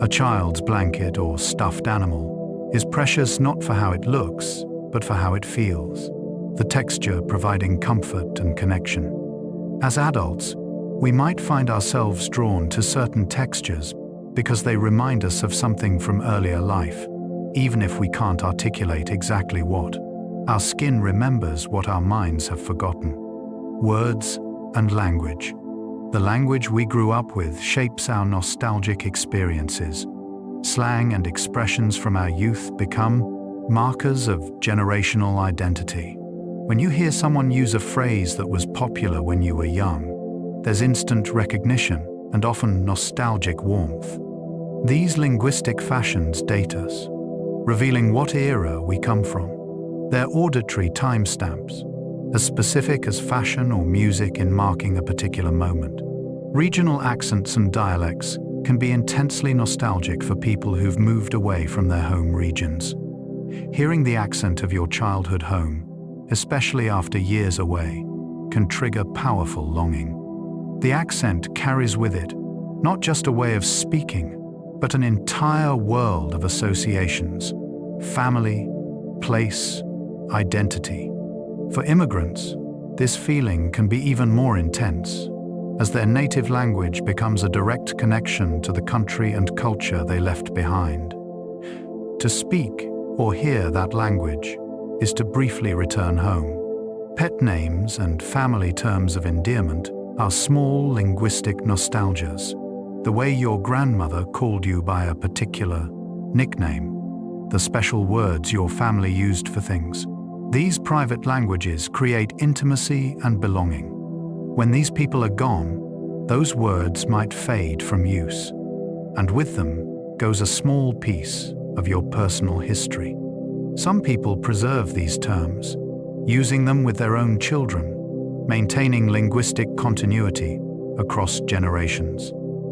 A child's blanket or stuffed animal is precious not for how it looks, but for how it feels, the texture providing comfort and connection. As adults, we might find ourselves drawn to certain textures because they remind us of something from earlier life, even if we can't articulate exactly what. Our skin remembers what our minds have forgotten. Words and language. The language we grew up with shapes our nostalgic experiences. Slang and expressions from our youth become markers of generational identity. When you hear someone use a phrase that was popular when you were young, there's instant recognition and often nostalgic warmth. These linguistic fashions date us, revealing what era we come from. They're auditory timestamps, as specific as fashion or music in marking a particular moment. Regional accents and dialects can be intensely nostalgic for people who've moved away from their home regions. Hearing the accent of your childhood home, especially after years away, can trigger powerful longing. The accent carries with it not just a way of speaking, but an entire world of associations, family, place, identity. For immigrants, this feeling can be even more intense, as their native language becomes a direct connection to the country and culture they left behind. To speak or hear that language is to briefly return home. Pet names and family terms of endearment are small linguistic nostalgias. The way your grandmother called you by a particular nickname, the special words your family used for things. These private languages create intimacy and belonging. When these people are gone, those words might fade from use, and with them goes a small piece of your personal history. Some people preserve these terms, using them with their own children, maintaining linguistic continuity across generations.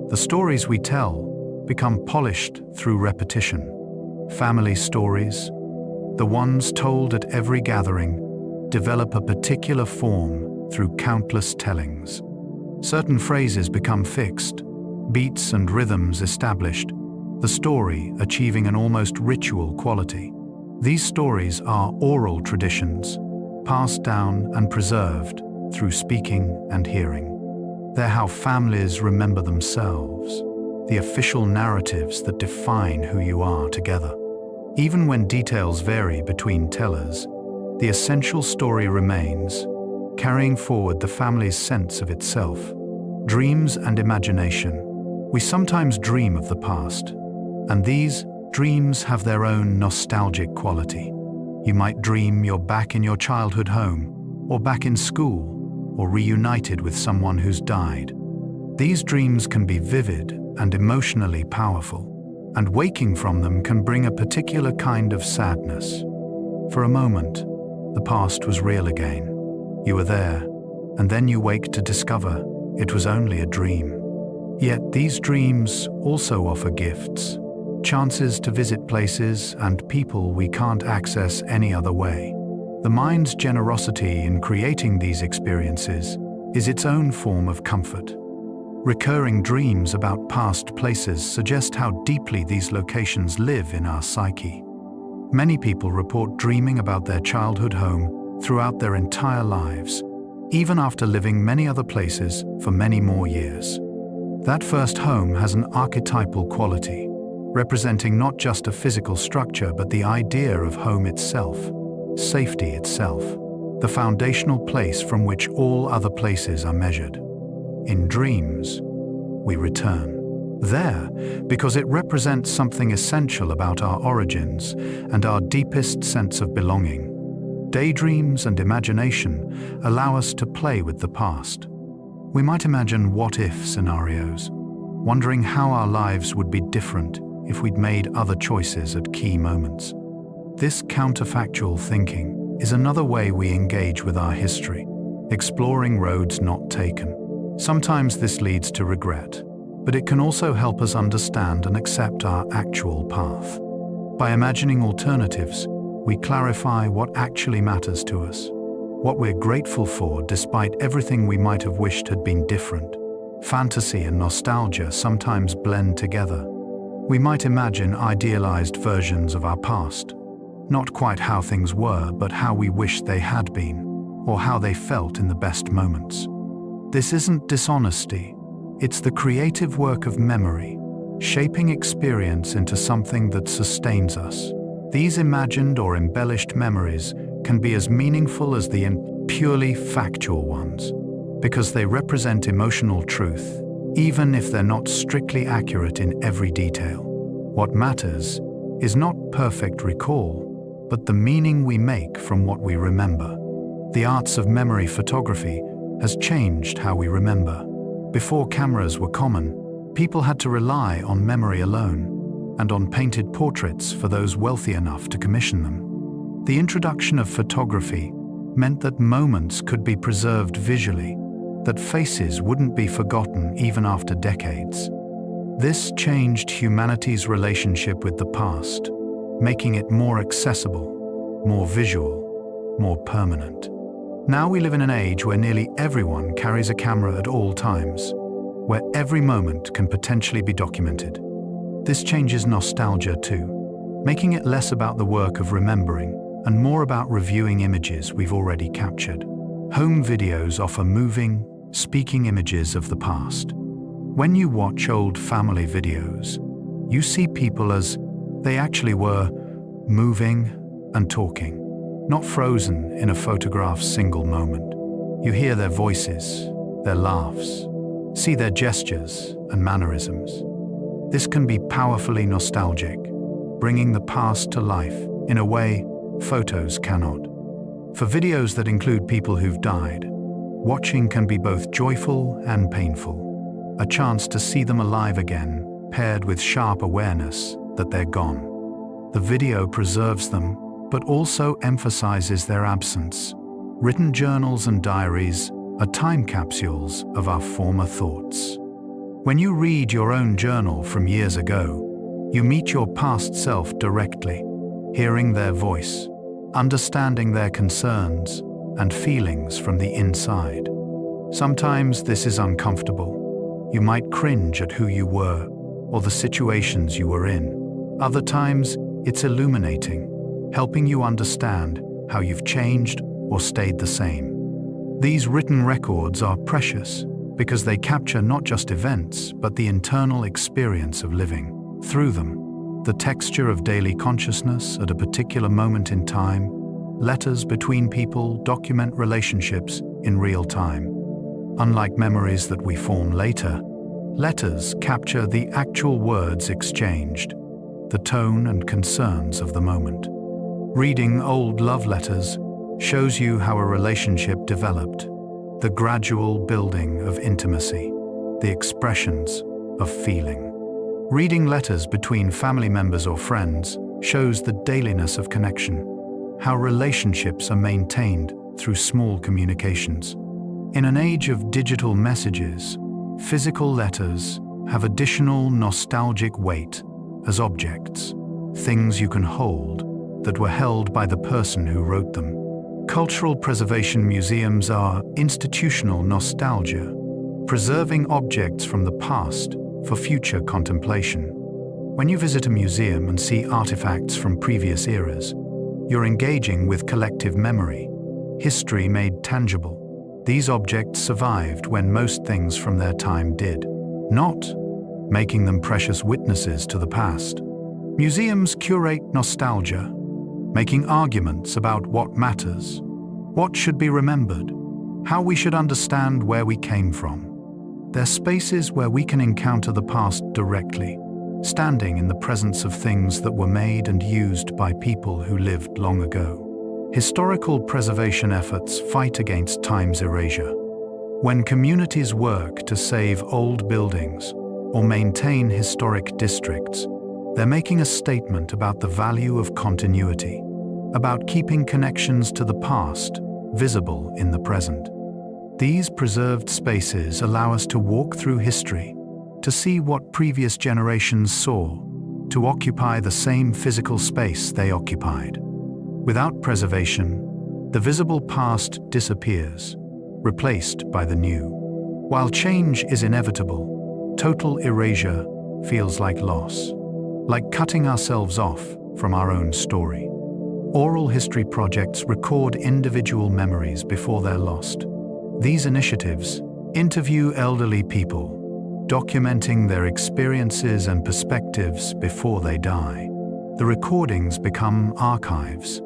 The stories we tell become polished through repetition. Family stories, the ones told at every gathering, develop a particular form through countless tellings. Certain phrases become fixed, beats and rhythms established, the story achieving an almost ritual quality. These stories are oral traditions, passed down and preserved through speaking and hearing. They're how families remember themselves, the official narratives that define who you are together. Even when details vary between tellers, the essential story remains, carrying forward the family's sense of itself. Dreams and imagination. We sometimes dream of the past, and these dreams have their own nostalgic quality. You might dream you're back in your childhood home, or back in school, or reunited with someone who's died. These dreams can be vivid and emotionally powerful, and waking from them can bring a particular kind of sadness. For a moment, the past was real again. You were there, and then you wake to discover it was only a dream. Yet these dreams also offer gifts, chances to visit places and people we can't access any other way. The mind's generosity in creating these experiences is its own form of comfort. Recurring dreams about past places suggest how deeply these locations live in our psyche. Many people report dreaming about their childhood home throughout their entire lives, even after living many other places for many more years. That first home has an archetypal quality, representing not just a physical structure but the idea of home itself, safety itself, the foundational place from which all other places are measured. In dreams, we return there because it represents something essential about our origins and our deepest sense of belonging. Daydreams and imagination allow us to play with the past. We might imagine what-if scenarios, wondering how our lives would be different if we'd made other choices at key moments. This counterfactual thinking is another way we engage with our history, exploring roads not taken. Sometimes this leads to regret, but it can also help us understand and accept our actual path. By imagining alternatives, we clarify what actually matters to us, what we're grateful for despite everything we might have wished had been different. Fantasy and nostalgia sometimes blend together. We might imagine idealized versions of our past, not quite how things were, but how we wished they had been, or how they felt in the best moments. This isn't dishonesty, it's the creative work of memory, shaping experience into something that sustains us. These imagined or embellished memories can be as meaningful as the purely factual ones, because they represent emotional truth, even if they're not strictly accurate in every detail. What matters is not perfect recall, but the meaning we make from what we remember. The arts of memory photography has changed how we remember. Before cameras were common, people had to rely on memory alone, and on painted portraits for those wealthy enough to commission them. The introduction of photography meant that moments could be preserved visually, that faces wouldn't be forgotten even after decades. This changed humanity's relationship with the past, making it more accessible, more visual, more permanent. Now we live in an age where nearly everyone carries a camera at all times, where every moment can potentially be documented. This changes nostalgia too, making it less about the work of remembering and more about reviewing images we've already captured. Home videos offer moving, speaking images of the past. When you watch old family videos, you see people as they actually were, moving and talking. not frozen in a photograph's single moment. You hear their voices, their laughs, see their gestures and mannerisms. This can be powerfully nostalgic, bringing the past to life in a way photos cannot. For videos that include people who've died, watching can be both joyful and painful, a chance to see them alive again, paired with sharp awareness that they're gone. The video preserves them, but also emphasizes their absence. Written journals and diaries are time capsules of our former thoughts. When you read your own journal from years ago, you meet your past self directly, hearing their voice, understanding their concerns and feelings from the inside. Sometimes this is uncomfortable. You might cringe at who you were or the situations you were in. Other times, it's illuminating, helping you understand how you've changed or stayed the same. These written records are precious because they capture not just events, but the internal experience of living through them. The texture of daily consciousness at a particular moment in time. Letters between people document relationships in real time. Unlike memories that we form later, letters capture the actual words exchanged, the tone and concerns of the moment. Reading old love letters shows you how a relationship developed, the gradual building of intimacy, the expressions of feeling. Reading letters between family members or friends shows the dailiness of connection, how relationships are maintained through small communications. In an age of digital messages, physical letters have additional nostalgic weight as objects, things you can hold that were held by the person who wrote them. Cultural preservation museums are institutional nostalgia, preserving objects from the past for future contemplation. When you visit a museum and see artifacts from previous eras, you're engaging with collective memory, history made tangible. These objects survived when most things from their time did not, making them precious witnesses to the past. Museums curate nostalgia, making arguments about what matters, what should be remembered, how we should understand where we came from. They're spaces where we can encounter the past directly, standing in the presence of things that were made and used by people who lived long ago. Historical preservation efforts fight against time's erasure. When communities work to save old buildings or maintain historic districts, they're making a statement about the value of continuity, about keeping connections to the past visible in the present. These preserved spaces allow us to walk through history, to see what previous generations saw, to occupy the same physical space they occupied. Without preservation, the visible past disappears, replaced by the new. While change is inevitable, total erasure feels like loss, like cutting ourselves off from our own story. Oral history projects record individual memories before they're lost. These initiatives interview elderly people, documenting their experiences and perspectives before they die. The recordings become archives,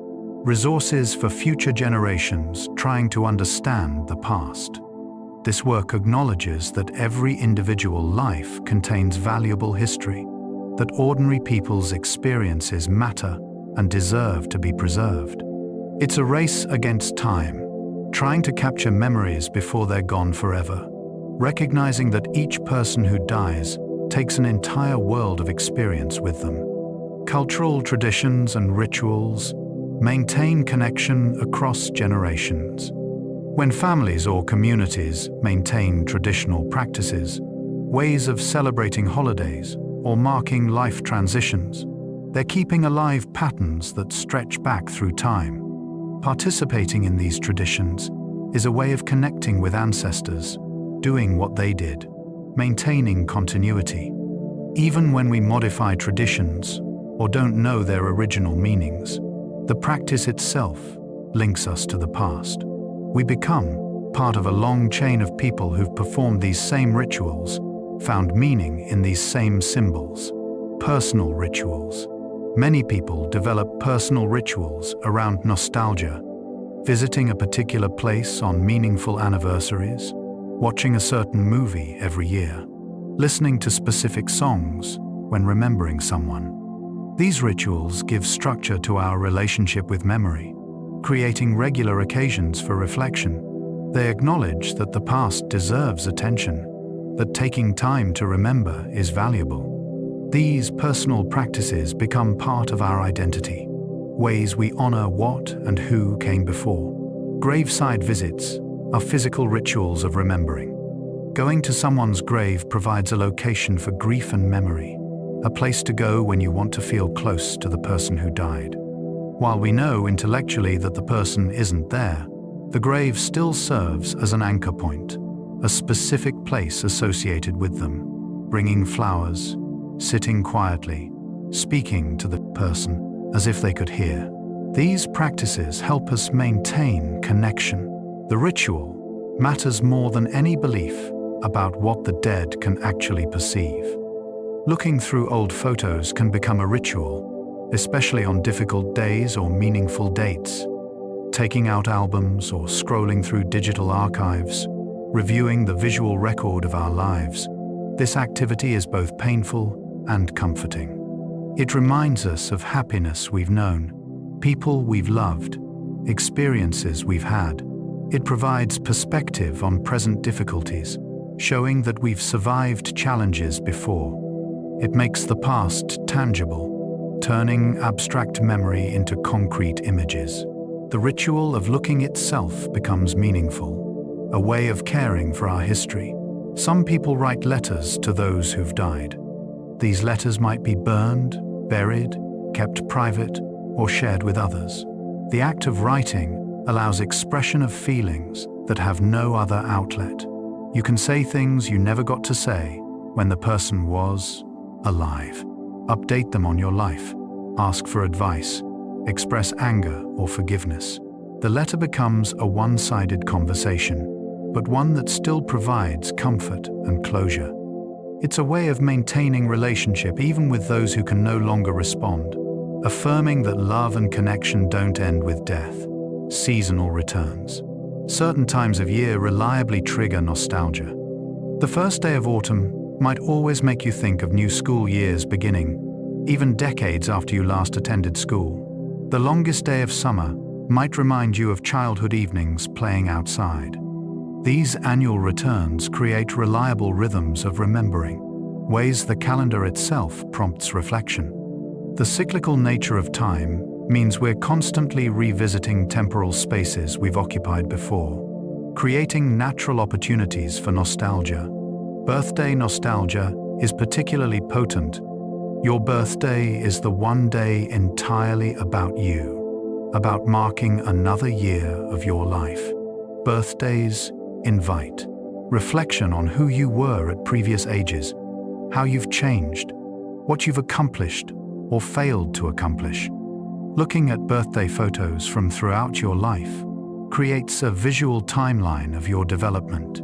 resources for future generations trying to understand the past. This work acknowledges that every individual life contains valuable history, that ordinary people's experiences matter and deserve to be preserved. It's a race against time, trying to capture memories before they're gone forever, recognizing that each person who dies takes an entire world of experience with them. Cultural traditions and rituals maintain connection across generations. When families or communities maintain traditional practices, ways of celebrating holidays or marking life transitions, they're keeping alive patterns that stretch back through time. Participating in these traditions is a way of connecting with ancestors, doing what they did, maintaining continuity. Even when we modify traditions or don't know their original meanings, the practice itself links us to the past. We become part of a long chain of people who've performed these same rituals, found meaning in these same symbols. Personal rituals, Many people develop personal rituals around nostalgia, visiting a particular place on meaningful anniversaries, watching a certain movie every year, listening to specific songs when remembering someone. These rituals give structure to our relationship with memory, creating regular occasions for reflection. They acknowledge that the past deserves attention, that taking time to remember is valuable. These personal practices become part of our identity, ways we honor what and who came before. Graveside visits are physical rituals of remembering. Going to someone's grave provides a location for grief and memory, a place to go when you want to feel close to the person who died. While we know intellectually that the person isn't there, the grave still serves as an anchor point, a specific place associated with them, bringing flowers, sitting quietly, speaking to the person as if they could hear. These practices help us maintain connection. The ritual matters more than any belief about what the dead can actually perceive. Looking through old photos can become a ritual, especially on difficult days or meaningful dates. Taking out albums or scrolling through digital archives, reviewing the visual record of our lives, this activity is both painful and comforting. It reminds us of happiness we've known, people we've loved, experiences we've had. It provides perspective on present difficulties, showing that we've survived challenges before. It makes the past tangible, turning abstract memory into concrete images. The ritual of looking itself becomes meaningful, a way of caring for our history. Some people write letters to those who've died. These letters might be burned, buried, kept private, or shared with others. The act of writing allows expression of feelings that have no other outlet. You can say things you never got to say when the person was alive. Update them on your life. Ask for advice. Express anger or forgiveness. The letter becomes a one-sided conversation, but one that still provides comfort and closure. It's a way of maintaining relationship even with those who can no longer respond, affirming that love and connection don't end with death. Seasonal returns. Certain times of year reliably trigger nostalgia. The first day of autumn might always make you think of new school years beginning, even decades after you last attended school. The longest day of summer might remind you of childhood evenings playing outside. These annual returns create reliable rhythms of remembering, ways the calendar itself prompts reflection. The cyclical nature of time means we're constantly revisiting temporal spaces we've occupied before, creating natural opportunities for nostalgia. Birthday nostalgia is particularly potent. Your birthday is the one day entirely about you, about marking another year of your life. Birthdays invite reflection on who you were at previous ages, how you've changed, what you've accomplished or failed to accomplish. Looking at birthday photos from throughout your life creates a visual timeline of your development,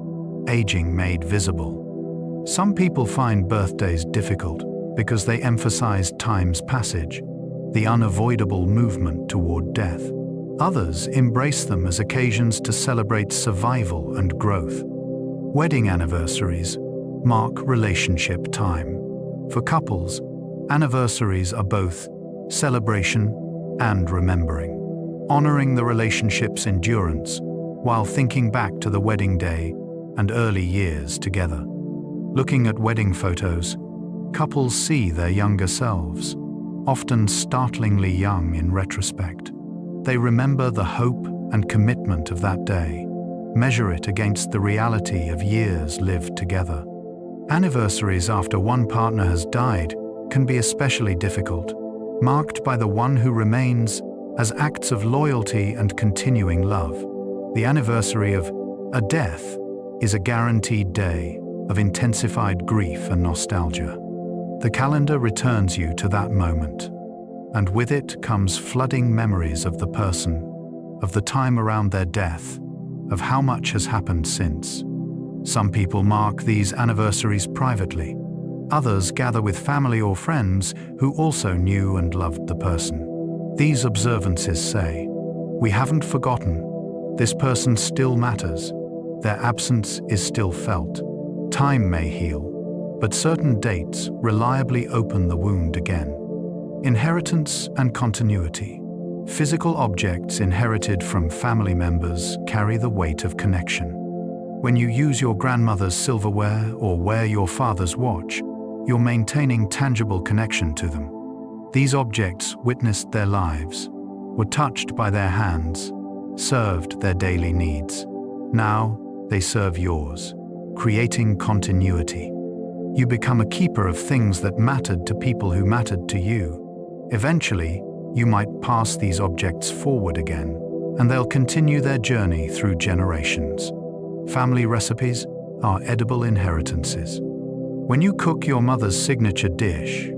aging made visible. Some people find birthdays difficult because they emphasize time's passage, the unavoidable movement toward death. Others embrace them as occasions to celebrate survival and growth. Wedding anniversaries mark relationship time. For couples, anniversaries are both celebration and remembering, honoring the relationship's endurance while thinking back to the wedding day and early years together. Looking at wedding photos, couples see their younger selves, often startlingly young in retrospect. They remember the hope and commitment of that day, measure it against the reality of years lived together. Anniversaries after one partner has died can be especially difficult, marked by the one who remains as acts of loyalty and continuing love. The anniversary of a death is a guaranteed day of intensified grief and nostalgia. The calendar returns you to that moment, and with it comes flooding memories of the person, of the time around their death, of how much has happened since. Some people mark these anniversaries privately. Others gather with family or friends who also knew and loved the person. These observances say, "We haven't forgotten. This person still matters. Their absence is still felt. Time may heal, but certain dates reliably open the wound again." Inheritance and continuity. Physical objects inherited from family members carry the weight of connection. When you use your grandmother's silverware or wear your father's watch, you're maintaining tangible connection to them. These objects witnessed their lives, were touched by their hands, served their daily needs. Now, they serve yours, creating continuity. You become a keeper of things that mattered to people who mattered to you. Eventually, you might pass these objects forward again, and they'll continue their journey through generations. Family recipes are edible inheritances. When you cook your mother's signature dish,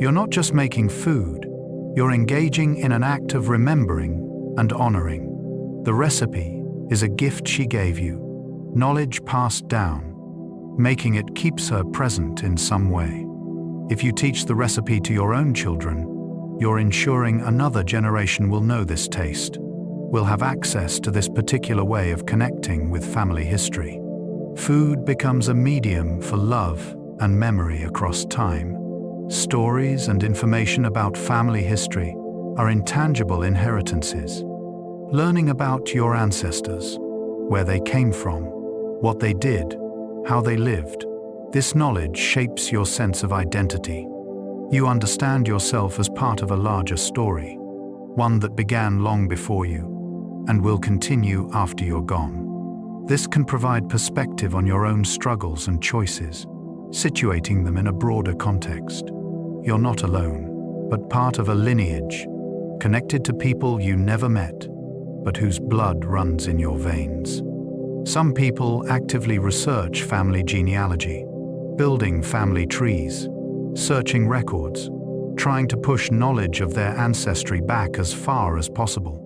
you're not just making food, you're engaging in an act of remembering and honoring. The recipe is a gift she gave you, knowledge passed down, making it keeps her present in some way. If you teach the recipe to your own children, you're ensuring another generation will know this taste, will have access to this particular way of connecting with family history. Food becomes a medium for love and memory across time. Stories and information about family history are intangible inheritances. Learning about your ancestors, where they came from, what they did, how they lived, this knowledge shapes your sense of identity. You understand yourself as part of a larger story, one that began long before you and will continue after you're gone. This can provide perspective on your own struggles and choices, situating them in a broader context. You're not alone, but part of a lineage, connected to people you never met, but whose blood runs in your veins. Some people actively research family genealogy, building family trees, searching records, trying to push knowledge of their ancestry back as far as possible.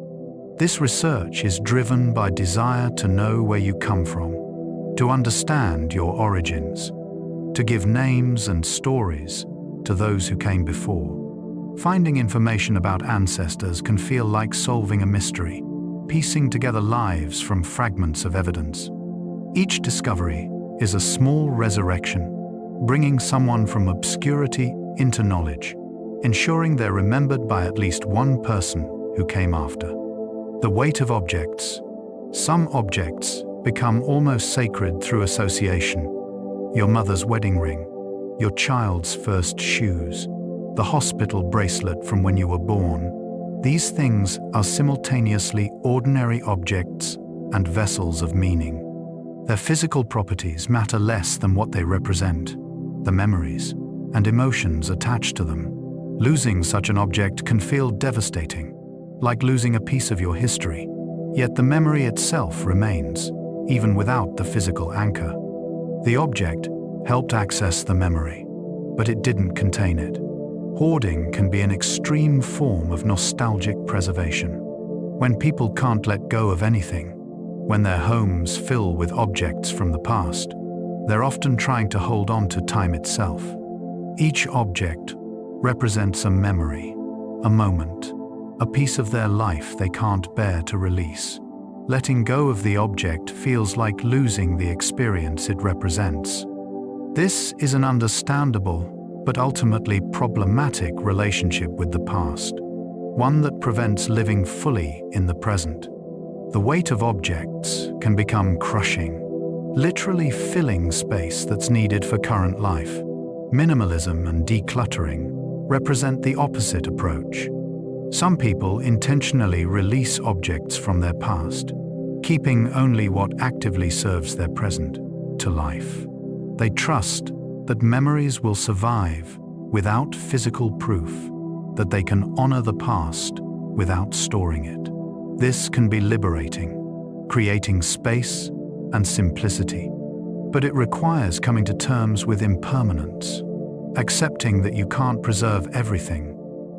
This research is driven by desire to know where you come from, to understand your origins, to give names and stories to those who came before. Finding information about ancestors can feel like solving a mystery, piecing together lives from fragments of evidence. Each discovery is a small resurrection, bringing someone from obscurity into knowledge, ensuring they're remembered by at least one person who came after. The weight of objects. Some objects become almost sacred through association. Your mother's wedding ring, your child's first shoes, the hospital bracelet from when you were born. These things are simultaneously ordinary objects and vessels of meaning. Their physical properties matter less than what they represent, the memories and emotions attached to them. Losing such an object can feel devastating, like losing a piece of your history, yet the memory itself remains, even without the physical anchor. The object helped access the memory, but it didn't contain it. Hoarding can be an extreme form of nostalgic preservation. When people can't let go of anything, when their homes fill with objects from the past, they're often trying to hold on to time itself. Each object represents a memory, a moment, a piece of their life they can't bear to release. Letting go of the object feels like losing the experience it represents. This is an understandable, but ultimately problematic relationship with the past, one that prevents living fully in the present. The weight of objects can become crushing, literally filling space that's needed for current life. Minimalism and decluttering represent the opposite approach. Some people intentionally release objects from their past, keeping only what actively serves their present to life. They trust that memories will survive without physical proof, that they can honor the past without storing it. This can be liberating, creating space and simplicity. But it requires coming to terms with impermanence, accepting that you can't preserve everything,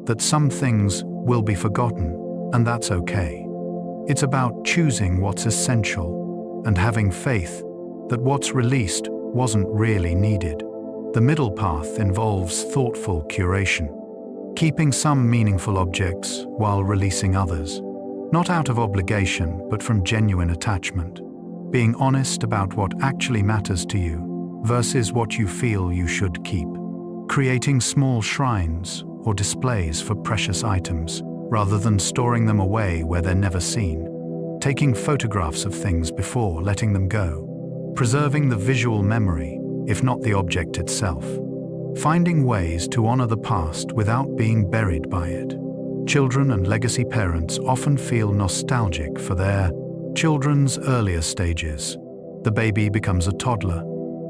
that some things will be forgotten, and that's okay. It's about choosing what's essential and having faith that what's released wasn't really needed. The middle path involves thoughtful curation, keeping some meaningful objects while releasing others, not out of obligation but from genuine attachment, being honest about what actually matters to you versus what you feel you should keep, creating small shrines or displays for precious items rather than storing them away where they're never seen, taking photographs of things before letting them go, preserving the visual memory, if not the object itself, finding ways to honor the past without being buried by it. Children and legacy parents often feel nostalgic for their children's earlier stages. The baby becomes a toddler,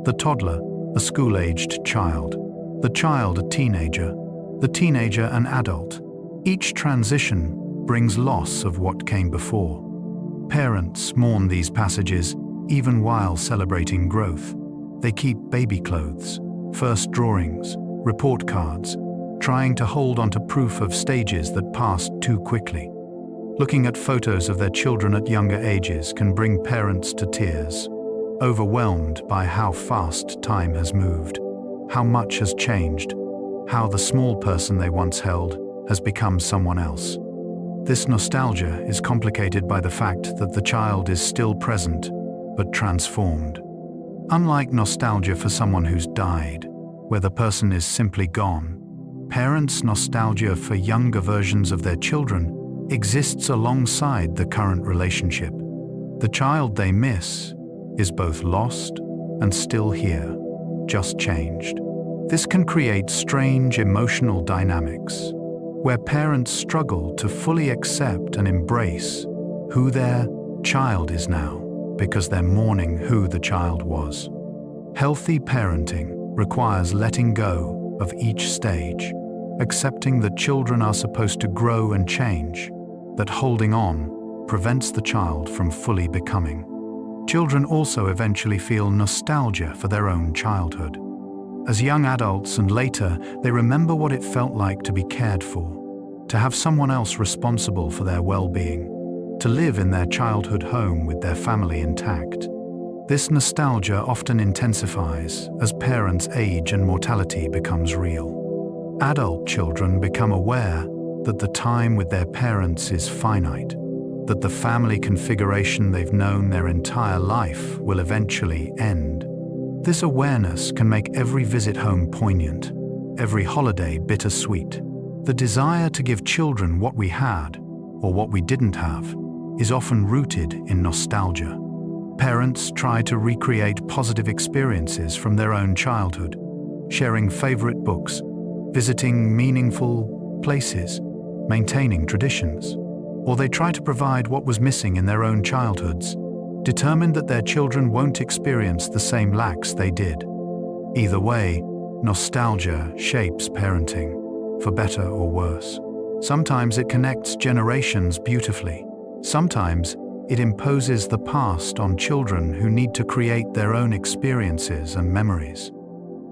the toddler a school-aged child, the child a teenager, the teenager an adult. Each transition brings loss of what came before. Parents mourn these passages even while celebrating growth. They keep baby clothes, first drawings, report cards, trying to hold onto proof of stages that passed too quickly. Looking at photos of their children at younger ages can bring parents to tears, overwhelmed by how fast time has moved, how much has changed, how the small person they once held has become someone else. This nostalgia is complicated by the fact that the child is still present, but transformed. Unlike nostalgia for someone who's died, where the person is simply gone, parents' nostalgia for younger versions of their children exists alongside the current relationship. The child they miss is both lost and still here, just changed. This can create strange emotional dynamics, where parents struggle to fully accept and embrace who their child is now because they're mourning who the child was. Healthy parenting requires letting go of each stage, accepting that children are supposed to grow and change, that holding on prevents the child from fully becoming. Children also eventually feel nostalgia for their own childhood. As young adults and later, they remember what it felt like to be cared for, to have someone else responsible for their well-being, to live in their childhood home with their family intact. This nostalgia often intensifies as parents age and mortality becomes real. Adult children become aware that the time with their parents is finite, that the family configuration they've known their entire life will eventually end. This awareness can make every visit home poignant, every holiday bittersweet. The desire to give children what we had, or what we didn't have, is often rooted in nostalgia. Parents try to recreate positive experiences from their own childhood, sharing favorite books, visiting meaningful places, maintaining traditions, or they try to provide what was missing in their own childhoods, determined that their children won't experience the same lacks they did. Either way, nostalgia shapes parenting, for better or worse. Sometimes it connects generations beautifully. Sometimes it imposes the past on children who need to create their own experiences and memories.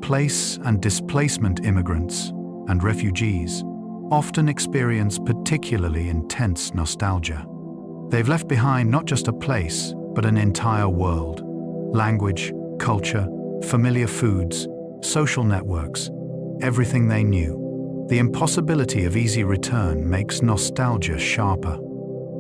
Place and displacement immigrants and refugees often experience particularly intense nostalgia. They've left behind not just a place, but an entire world. Language, culture, familiar foods, social networks, everything they knew. The impossibility of easy return makes nostalgia sharper.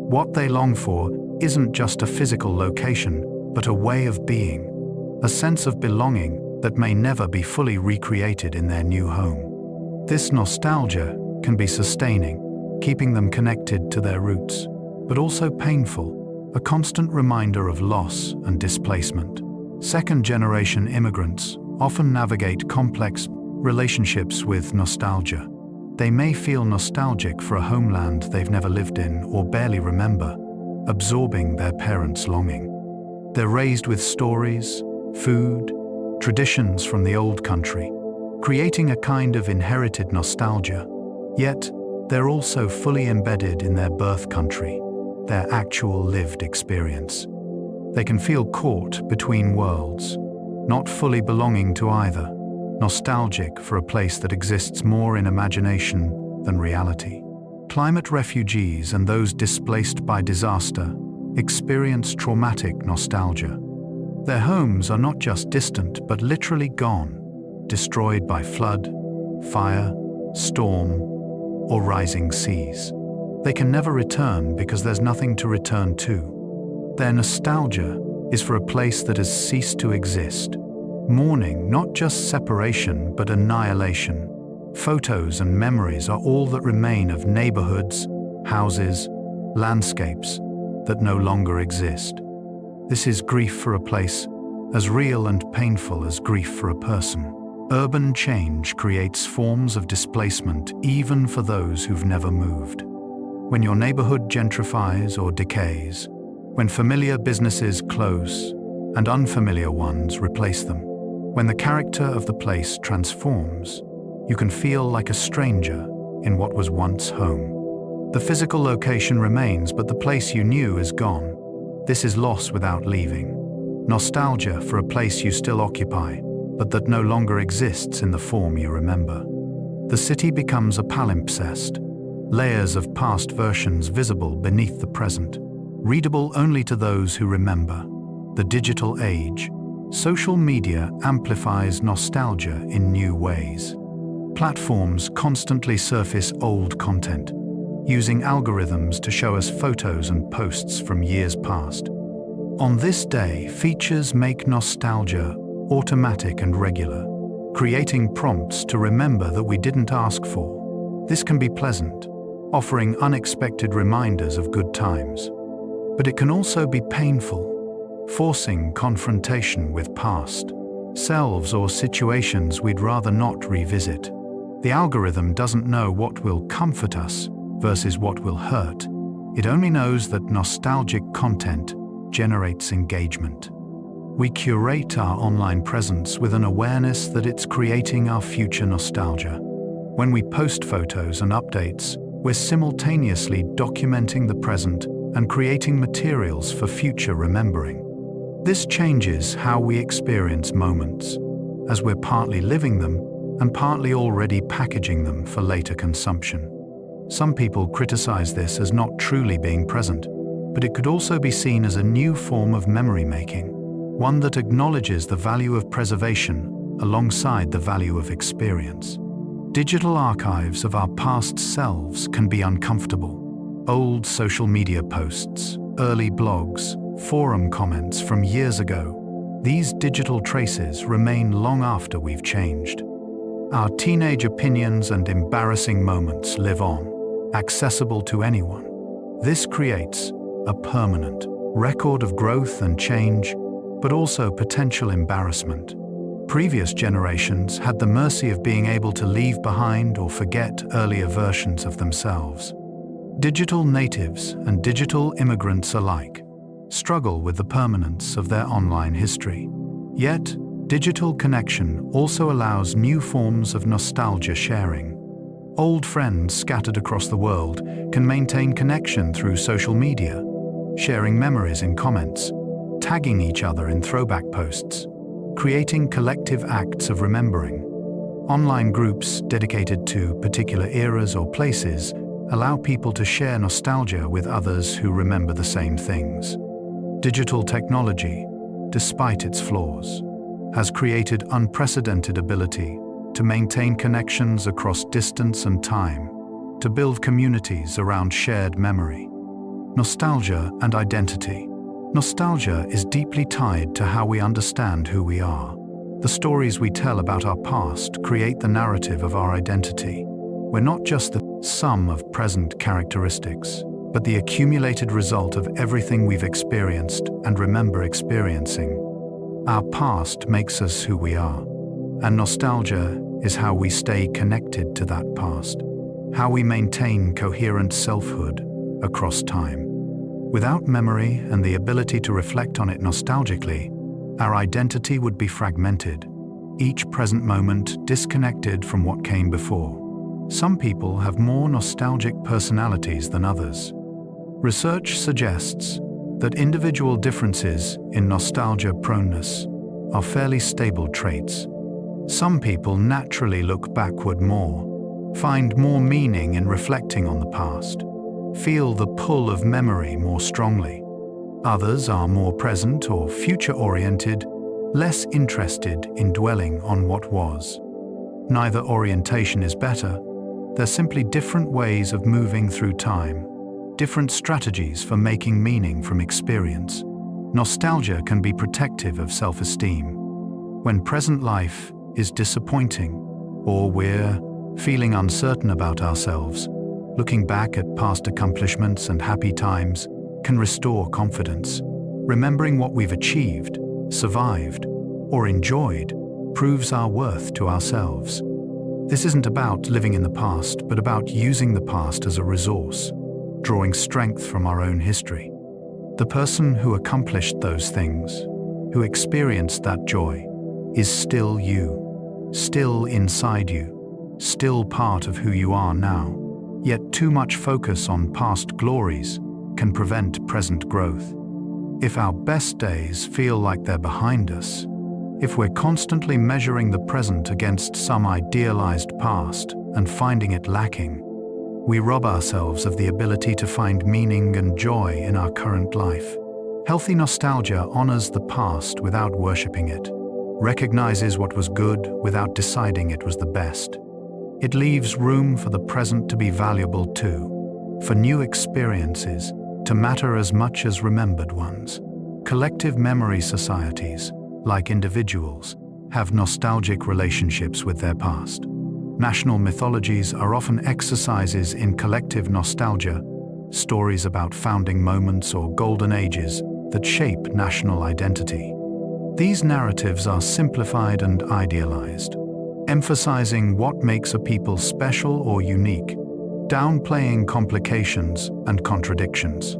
What they long for isn't just a physical location, but a way of being, a sense of belonging that may never be fully recreated in their new home. This nostalgia can be sustaining, keeping them connected to their roots, but also painful, a constant reminder of loss and displacement. Second-generation immigrants often navigate complex relationships with nostalgia. They may feel nostalgic for a homeland they've never lived in or barely remember, absorbing their parents' longing. They're raised with stories, food, traditions from the old country, creating a kind of inherited nostalgia. Yet, they're also fully embedded in their birth country, their actual lived experience. They can feel caught between worlds, not fully belonging to either, nostalgic for a place that exists more in imagination than reality. Climate refugees and those displaced by disaster experience traumatic nostalgia. Their homes are not just distant but literally gone. destroyed by flood, fire, storm, or rising seas. They can never return because there's nothing to return to. Their nostalgia is for a place that has ceased to exist. Mourning, not just separation, but annihilation. Photos and memories are all that remain of neighborhoods, houses, landscapes that no longer exist. This is grief for a place, as real and painful as grief for a person. Urban change creates forms of displacement even for those who've never moved. When your neighborhood gentrifies or decays, when familiar businesses close and unfamiliar ones replace them, when the character of the place transforms, you can feel like a stranger in what was once home. The physical location remains, but the place you knew is gone. This is loss without leaving. Nostalgia for a place you still occupy, but that no longer exists in the form you remember. The city becomes a palimpsest, layers of past versions visible beneath the present, readable only to those who remember. The digital age. Social media amplifies nostalgia in new ways. Platforms constantly surface old content, using algorithms to show us photos and posts from years past. On this day, features make nostalgia automatic and regular, creating prompts to remember that we didn't ask for. This can be pleasant, offering unexpected reminders of good times. But it can also be painful, forcing confrontation with past selves or situations we'd rather not revisit. The algorithm doesn't know what will comfort us versus what will hurt. It only knows that nostalgic content generates engagement. We curate our online presence with an awareness that it's creating our future nostalgia. When we post photos and updates, we're simultaneously documenting the present and creating materials for future remembering. This changes how we experience moments, as we're partly living them and partly already packaging them for later consumption. Some people criticize this as not truly being present, but it could also be seen as a new form of memory making, one that acknowledges the value of preservation alongside the value of experience. Digital archives of our past selves can be uncomfortable. Old social media posts, early blogs, forum comments from years ago. These digital traces remain long after we've changed. Our teenage opinions and embarrassing moments live on, accessible to anyone. This creates a permanent record of growth and change, but also potential embarrassment. Previous generations had the mercy of being able to leave behind or forget earlier versions of themselves. Digital natives and digital immigrants alike struggle with the permanence of their online history. Yet, digital connection also allows new forms of nostalgia sharing. Old friends scattered across the world can maintain connection through social media, sharing memories in comments, tagging each other in throwback posts, creating collective acts of remembering. Online groups dedicated to particular eras or places allow people to share nostalgia with others who remember the same things. Digital technology, despite its flaws, has created unprecedented ability to maintain connections across distance and time, to build communities around shared memory. Nostalgia and identity. Nostalgia is deeply tied to how we understand who we are. The stories we tell about our past create the narrative of our identity. We're not just the sum of present characteristics, but the accumulated result of everything we've experienced and remember experiencing. Our past makes us who we are, and nostalgia is how we stay connected to that past, how we maintain coherent selfhood across time. Without memory and the ability to reflect on it nostalgically, our identity would be fragmented, each present moment disconnected from what came before. Some people have more nostalgic personalities than others. Research suggests that individual differences in nostalgia proneness are fairly stable traits. Some people naturally look backward more, find more meaning in reflecting on the past, feel the pull of memory more strongly. Others are more present or future-oriented, less interested in dwelling on what was. Neither orientation is better. They're simply different ways of moving through time, different strategies for making meaning from experience. Nostalgia can be protective of self-esteem. When present life is disappointing, or we're feeling uncertain about ourselves, looking back at past accomplishments and happy times can restore confidence. Remembering what we've achieved, survived, or enjoyed proves our worth to ourselves. This isn't about living in the past, but about using the past as a resource, drawing strength from our own history. The person who accomplished those things, who experienced that joy, is still you, still inside you, still part of who you are now. Yet too much focus on past glories can prevent present growth. If our best days feel like they're behind us, if we're constantly measuring the present against some idealized past and finding it lacking, we rob ourselves of the ability to find meaning and joy in our current life. Healthy nostalgia honors the past without worshipping it, recognizes what was good without deciding it was the best. It leaves room for the present to be valuable too, for new experiences to matter as much as remembered ones. Collective memory societies, like individuals, have nostalgic relationships with their past. National mythologies are often exercises in collective nostalgia, stories about founding moments or golden ages that shape national identity. These narratives are simplified and idealized, emphasizing what makes a people special or unique, downplaying complications and contradictions.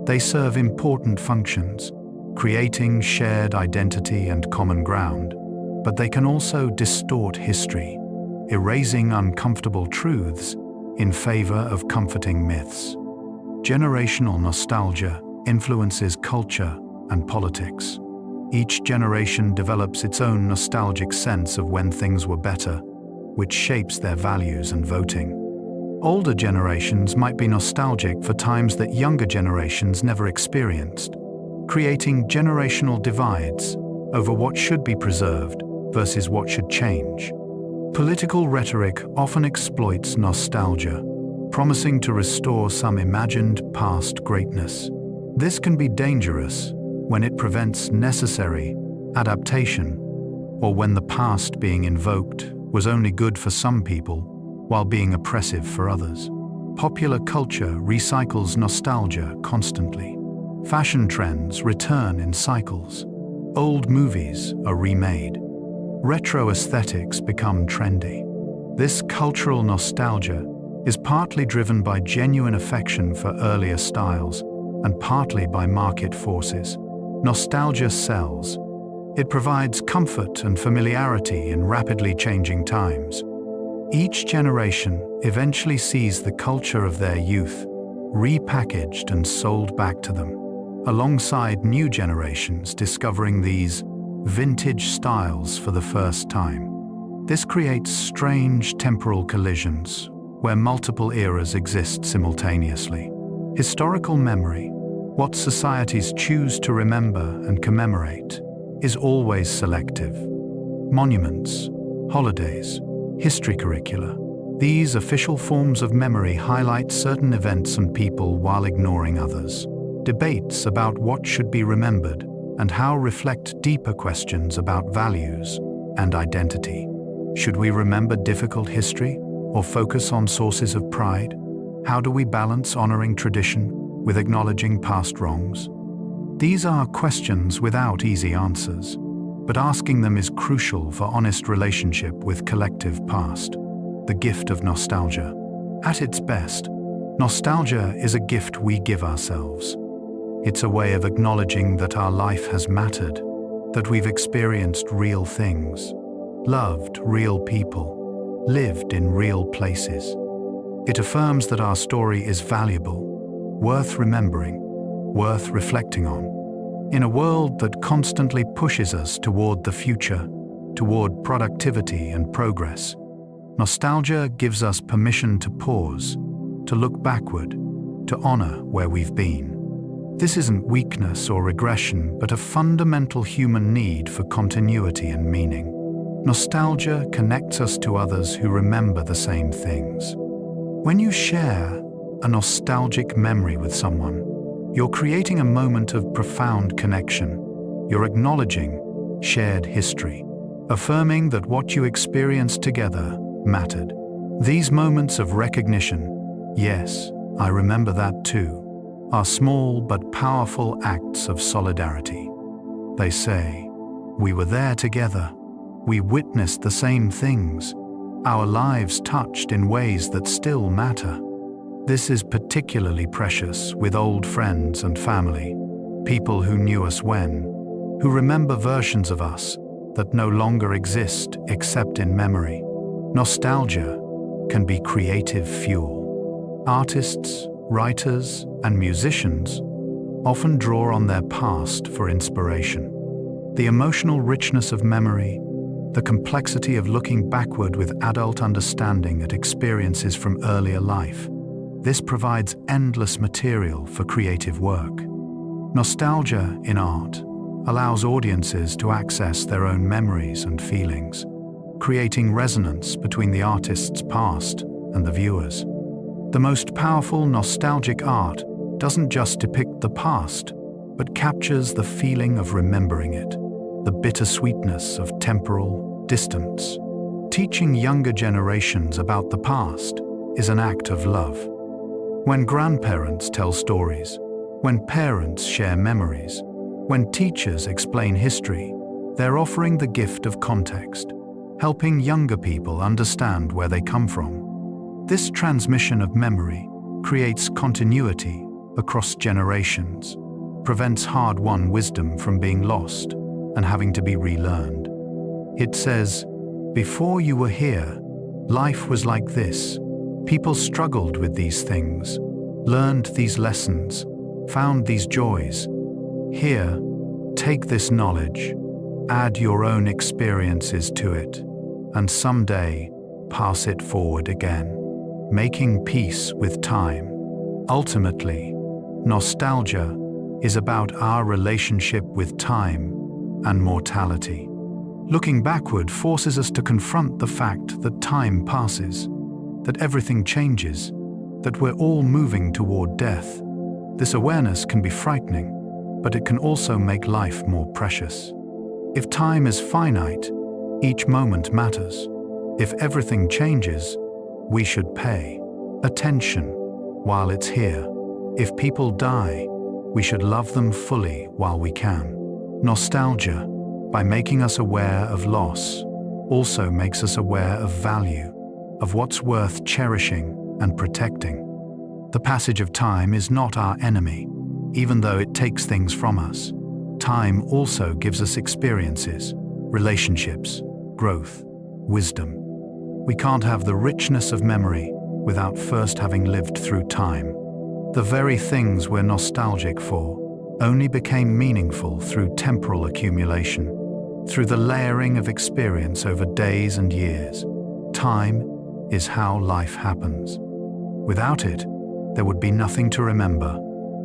They serve important functions, creating shared identity and common ground, but they can also distort history, erasing uncomfortable truths in favor of comforting myths. Generational nostalgia influences culture and politics. Each generation develops its own nostalgic sense of when things were better, which shapes their values and voting. Older generations might be nostalgic for times that younger generations never experienced, creating generational divides over what should be preserved versus what should change. Political rhetoric often exploits nostalgia, promising to restore some imagined past greatness. This can be dangerous when it prevents necessary adaptation, or when the past being invoked was only good for some people while being oppressive for others. Popular culture recycles nostalgia constantly. Fashion trends return in cycles. Old movies are remade. Retro aesthetics become trendy. This cultural nostalgia is partly driven by genuine affection for earlier styles and partly by market forces. Nostalgia sells. It provides comfort and familiarity in rapidly changing times. Each generation eventually sees the culture of their youth repackaged and sold back to them, alongside new generations discovering these vintage styles for the first time. This creates strange temporal collisions where multiple eras exist simultaneously. Historical memory, what societies choose to remember and commemorate, is always selective. Monuments, holidays, history curricula. These official forms of memory highlight certain events and people while ignoring others. Debates about what should be remembered and how reflect deeper questions about values and identity. Should we remember difficult history or focus on sources of pride? How do we balance honoring tradition with acknowledging past wrongs? These are questions without easy answers, but asking them is crucial for honest relationship with collective past. The gift of nostalgia. At its best, nostalgia is a gift we give ourselves. It's a way of acknowledging that our life has mattered, that we've experienced real things, loved real people, lived in real places. It affirms that our story is valuable, worth remembering, worth reflecting on. In a world that constantly pushes us toward the future, toward productivity and progress, nostalgia gives us permission to pause, to look backward, to honor where we've been. This isn't weakness or regression, but a fundamental human need for continuity and meaning. Nostalgia connects us to others who remember the same things. When you share a nostalgic memory with someone, you're creating a moment of profound connection. You're acknowledging shared history, affirming that what you experienced together mattered. These moments of recognition, yes, I remember that too, are small but powerful acts of solidarity. They say, we were there together, we witnessed the same things, our lives touched in ways that still matter. This is particularly precious with old friends and family, people who knew us when, who remember versions of us that no longer exist except in memory. Nostalgia can be creative fuel. Artists, writers, and musicians often draw on their past for inspiration. The emotional richness of memory, the complexity of looking backward with adult understanding at experiences from earlier life, this provides endless material for creative work. Nostalgia in art allows audiences to access their own memories and feelings, creating resonance between the artist's past and the viewers. The most powerful nostalgic art doesn't just depict the past, but captures the feeling of remembering it, the bittersweetness of temporal distance. Teaching younger generations about the past is an act of love. When grandparents tell stories, when parents share memories, when teachers explain history, they're offering the gift of context, helping younger people understand where they come from. This transmission of memory creates continuity across generations, prevents hard-won wisdom from being lost and having to be relearned. It says, before you were here, life was like this. People struggled with these things, learned these lessons, found these joys. Here, take this knowledge, add your own experiences to it, and someday pass it forward again, making peace with time. Ultimately, nostalgia is about our relationship with time and mortality. Looking backward forces us to confront the fact that time passes, that everything changes, that we're all moving toward death. This awareness can be frightening, but it can also make life more precious. If time is finite, each moment matters. If everything changes, we should pay attention while it's here. If people die, we should love them fully while we can. Nostalgia, by making us aware of loss, also makes us aware of value, of what's worth cherishing and protecting. The passage of time is not our enemy, even though it takes things from us. Time also gives us experiences, relationships, growth, wisdom. We can't have the richness of memory without first having lived through time. The very things we're nostalgic for only became meaningful through temporal accumulation, through the layering of experience over days and years. Time is how life happens. Without it, there would be nothing to remember,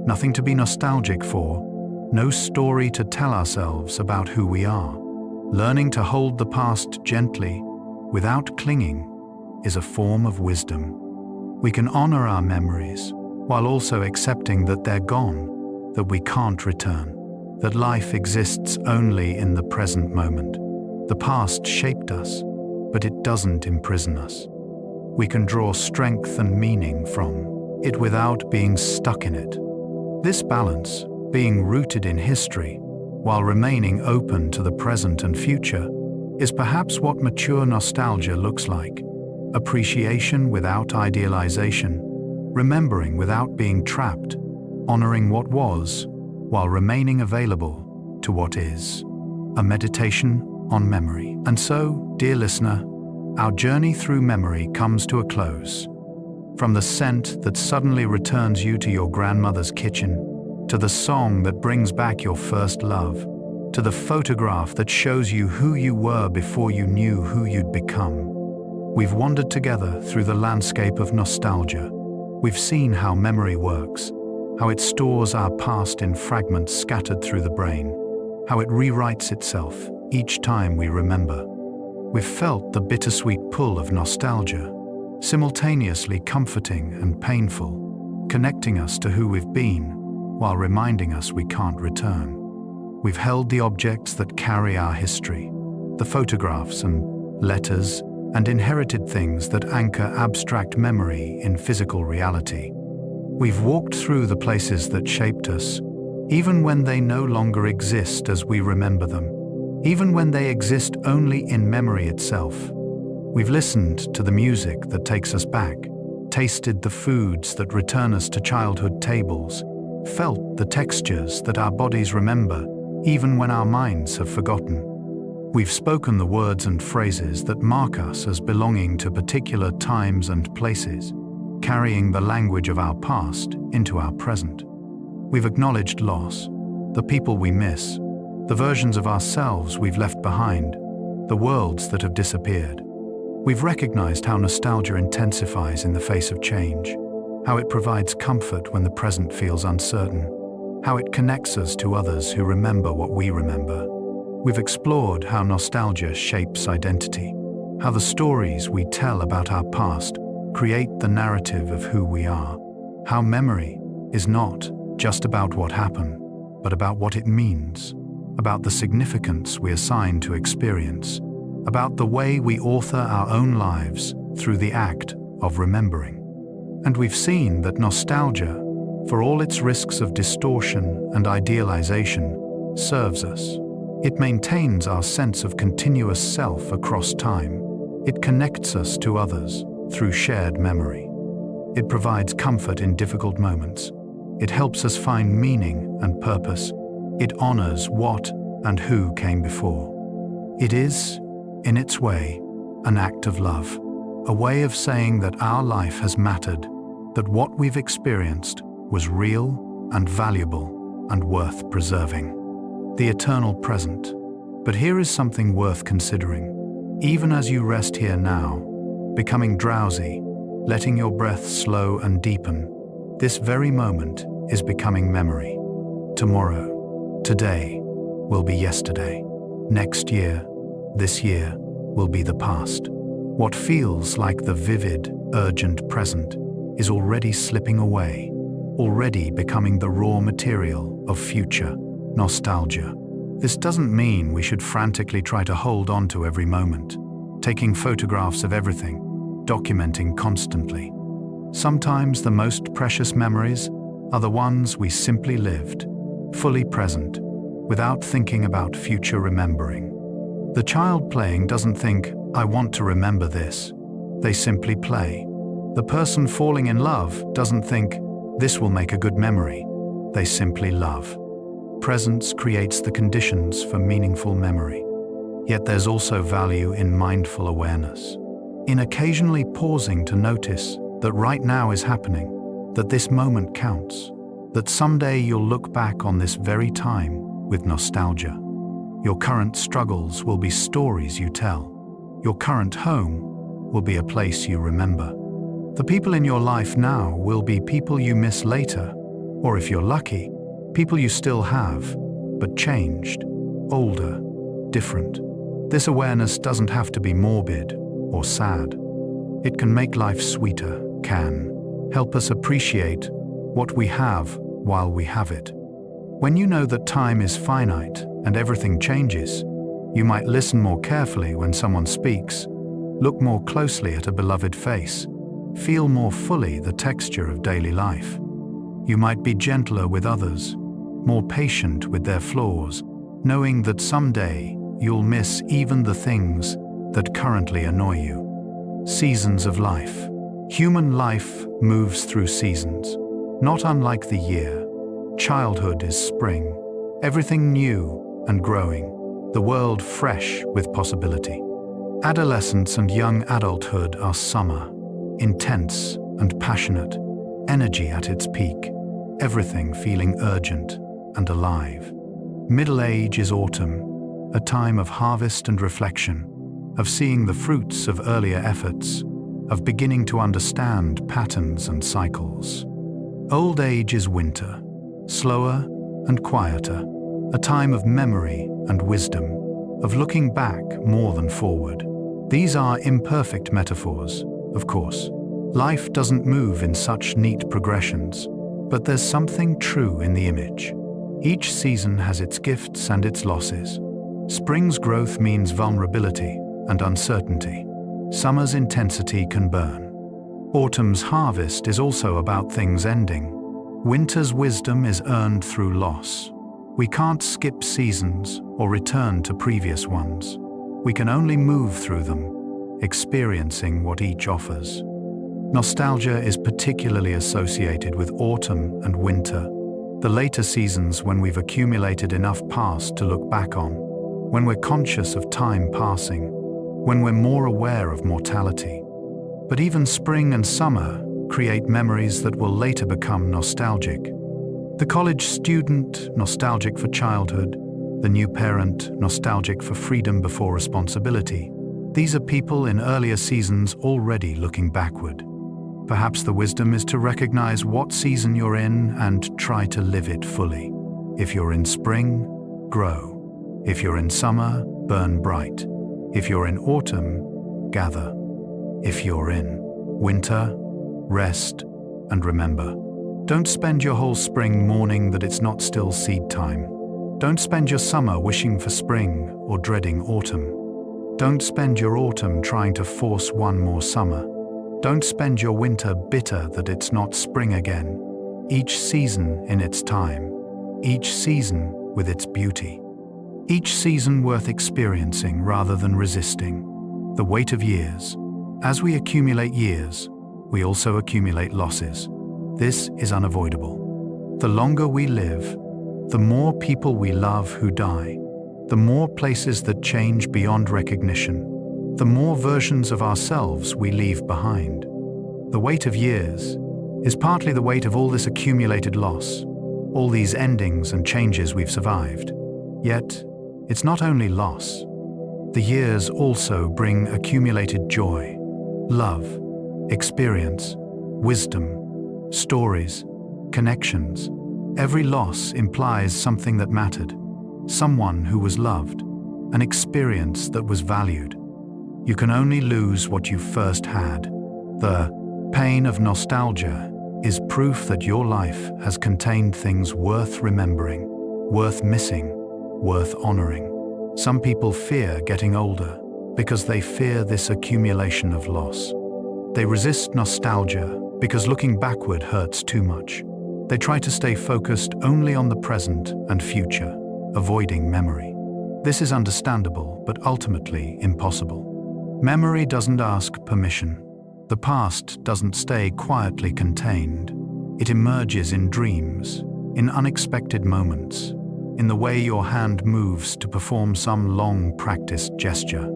nothing to be nostalgic for, no story to tell ourselves about who we are. Learning to hold the past gently, without clinging, is a form of wisdom. We can honor our memories, while also accepting that they're gone, that we can't return, that life exists only in the present moment. The past shaped us, but it doesn't imprison us. We can draw strength and meaning from it without being stuck in it. This balance, being rooted in history, while remaining open to the present and future, is perhaps what mature nostalgia looks like. Appreciation without idealization, remembering without being trapped, honoring what was, while remaining available to what is. A meditation on memory. And so, dear listener, our journey through memory comes to a close. From the scent that suddenly returns you to your grandmother's kitchen, to the song that brings back your first love, to the photograph that shows you who you were before you knew who you'd become. We've wandered together through the landscape of nostalgia. We've seen how memory works, how it stores our past in fragments scattered through the brain, how it rewrites itself each time we remember. We've felt the bittersweet pull of nostalgia, simultaneously comforting and painful, connecting us to who we've been, while reminding us we can't return. We've held the objects that carry our history, the photographs and letters and inherited things that anchor abstract memory in physical reality. We've walked through the places that shaped us, even when they no longer exist as we remember them, even when they exist only in memory itself. We've listened to the music that takes us back, tasted the foods that return us to childhood tables, felt the textures that our bodies remember, even when our minds have forgotten. We've spoken the words and phrases that mark us as belonging to particular times and places, carrying the language of our past into our present. We've acknowledged loss, the people we miss, the versions of ourselves we've left behind, the worlds that have disappeared. We've recognized how nostalgia intensifies in the face of change, how it provides comfort when the present feels uncertain, how it connects us to others who remember what we remember. We've explored how nostalgia shapes identity, how the stories we tell about our past create the narrative of who we are, how memory is not just about what happened, but about what it means, about the significance we assign to experience, about the way we author our own lives through the act of remembering. And we've seen that nostalgia, for all its risks of distortion and idealization, serves us. It maintains our sense of continuous self across time. It connects us to others through shared memory. It provides comfort in difficult moments. It helps us find meaning and purpose. It honors what and who came before. It is, in its way, an act of love, a way of saying that our life has mattered, that what we've experienced was real and valuable and worth preserving. The eternal present. But here is something worth considering. Even as you rest here now, becoming drowsy, letting your breath slow and deepen, this very moment is becoming memory. Tomorrow, today, will be yesterday. Next year, this year, will be the past. What feels like the vivid, urgent present is already slipping away, already becoming the raw material of future nostalgia. This doesn't mean we should frantically try to hold on to every moment, taking photographs of everything, documenting constantly. Sometimes the most precious memories are the ones we simply lived, fully present, without thinking about future remembering. The child playing doesn't think, "I want to remember this." They simply play. The person falling in love doesn't think, "This will make a good memory." They simply love. Presence creates the conditions for meaningful memory. Yet there's also value in mindful awareness, in occasionally pausing to notice that right now is happening, that this moment counts, that someday you'll look back on this very time with nostalgia. Your current struggles will be stories you tell. Your current home will be a place you remember. The people in your life now will be people you miss later, or if you're lucky, people you still have, but changed, older, different. This awareness doesn't have to be morbid or sad. It can make life sweeter, can help us appreciate what we have while we have it. When you know that time is finite and everything changes, you might listen more carefully when someone speaks, look more closely at a beloved face, feel more fully the texture of daily life. You might be gentler with others, more patient with their flaws, knowing that someday you'll miss even the things that currently annoy you. Seasons of life. Human life moves through seasons, not unlike the year. Childhood is spring, everything new and growing, the world fresh with possibility. Adolescence and young adulthood are summer, intense and passionate, energy at its peak, everything feeling urgent and alive. Middle age is autumn, a time of harvest and reflection, of seeing the fruits of earlier efforts, of beginning to understand patterns and cycles. Old age is winter, slower and quieter, a time of memory and wisdom, of looking back more than forward. These are imperfect metaphors, of course. Life doesn't move in such neat progressions, but there's something true in the image. Each season has its gifts and its losses. Spring's growth means vulnerability and uncertainty. Summer's intensity can burn. Autumn's harvest is also about things ending. Winter's wisdom is earned through loss. We can't skip seasons or return to previous ones. We can only move through them, experiencing what each offers. Nostalgia is particularly associated with autumn and winter, the later seasons when we've accumulated enough past to look back on, when we're conscious of time passing, when we're more aware of mortality. But even spring and summer create memories that will later become nostalgic. The college student, nostalgic for childhood; the new parent, nostalgic for freedom before responsibility. These are people in earlier seasons already looking backward. Perhaps the wisdom is to recognize what season you're in and try to live it fully. If you're in spring, grow. If you're in summer, burn bright. If you're in autumn, gather. If you're in winter, rest and remember. Don't spend your whole spring mourning that it's not still seed time. Don't spend your summer wishing for spring or dreading autumn. Don't spend your autumn trying to force one more summer. Don't spend your winter bitter that it's not spring again. Each season in its time. Each season with its beauty. Each season worth experiencing rather than resisting. The weight of years. As we accumulate years, we also accumulate losses. This is unavoidable. The longer we live, the more people we love who die, the more places that change beyond recognition, the more versions of ourselves we leave behind. The weight of years is partly the weight of all this accumulated loss, all these endings and changes we've survived. Yet, it's not only loss. The years also bring accumulated joy, love, experience, wisdom, stories, connections. Every loss implies something that mattered, someone who was loved, an experience that was valued. You can only lose what you first had. The pain of nostalgia is proof that your life has contained things worth remembering, worth missing, worth honoring. Some people fear getting older because they fear this accumulation of loss. They resist nostalgia because looking backward hurts too much. They try to stay focused only on the present and future, avoiding memory. This is understandable, but ultimately impossible. Memory doesn't ask permission. The past doesn't stay quietly contained. It emerges in dreams, in unexpected moments, in the way your hand moves to perform some long-practiced gesture.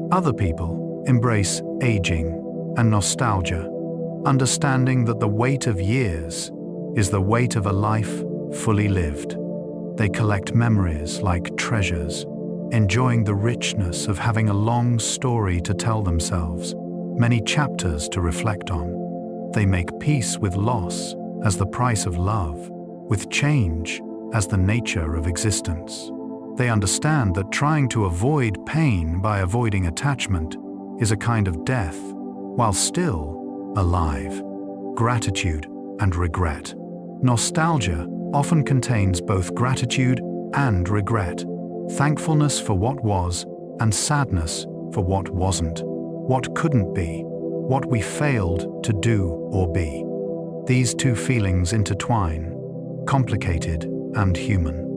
Other people embrace aging and nostalgia, understanding that the weight of years is the weight of a life fully lived. They collect memories like treasures, enjoying the richness of having a long story to tell themselves, many chapters to reflect on. They make peace with loss as the price of love, with change as the nature of existence. They understand that trying to avoid pain by avoiding attachment is a kind of death, while still alive. Gratitude and regret. Nostalgia often contains both gratitude and regret, thankfulness for what was and sadness for what wasn't, what couldn't be, what we failed to do or be. These two feelings intertwine, complicated and human.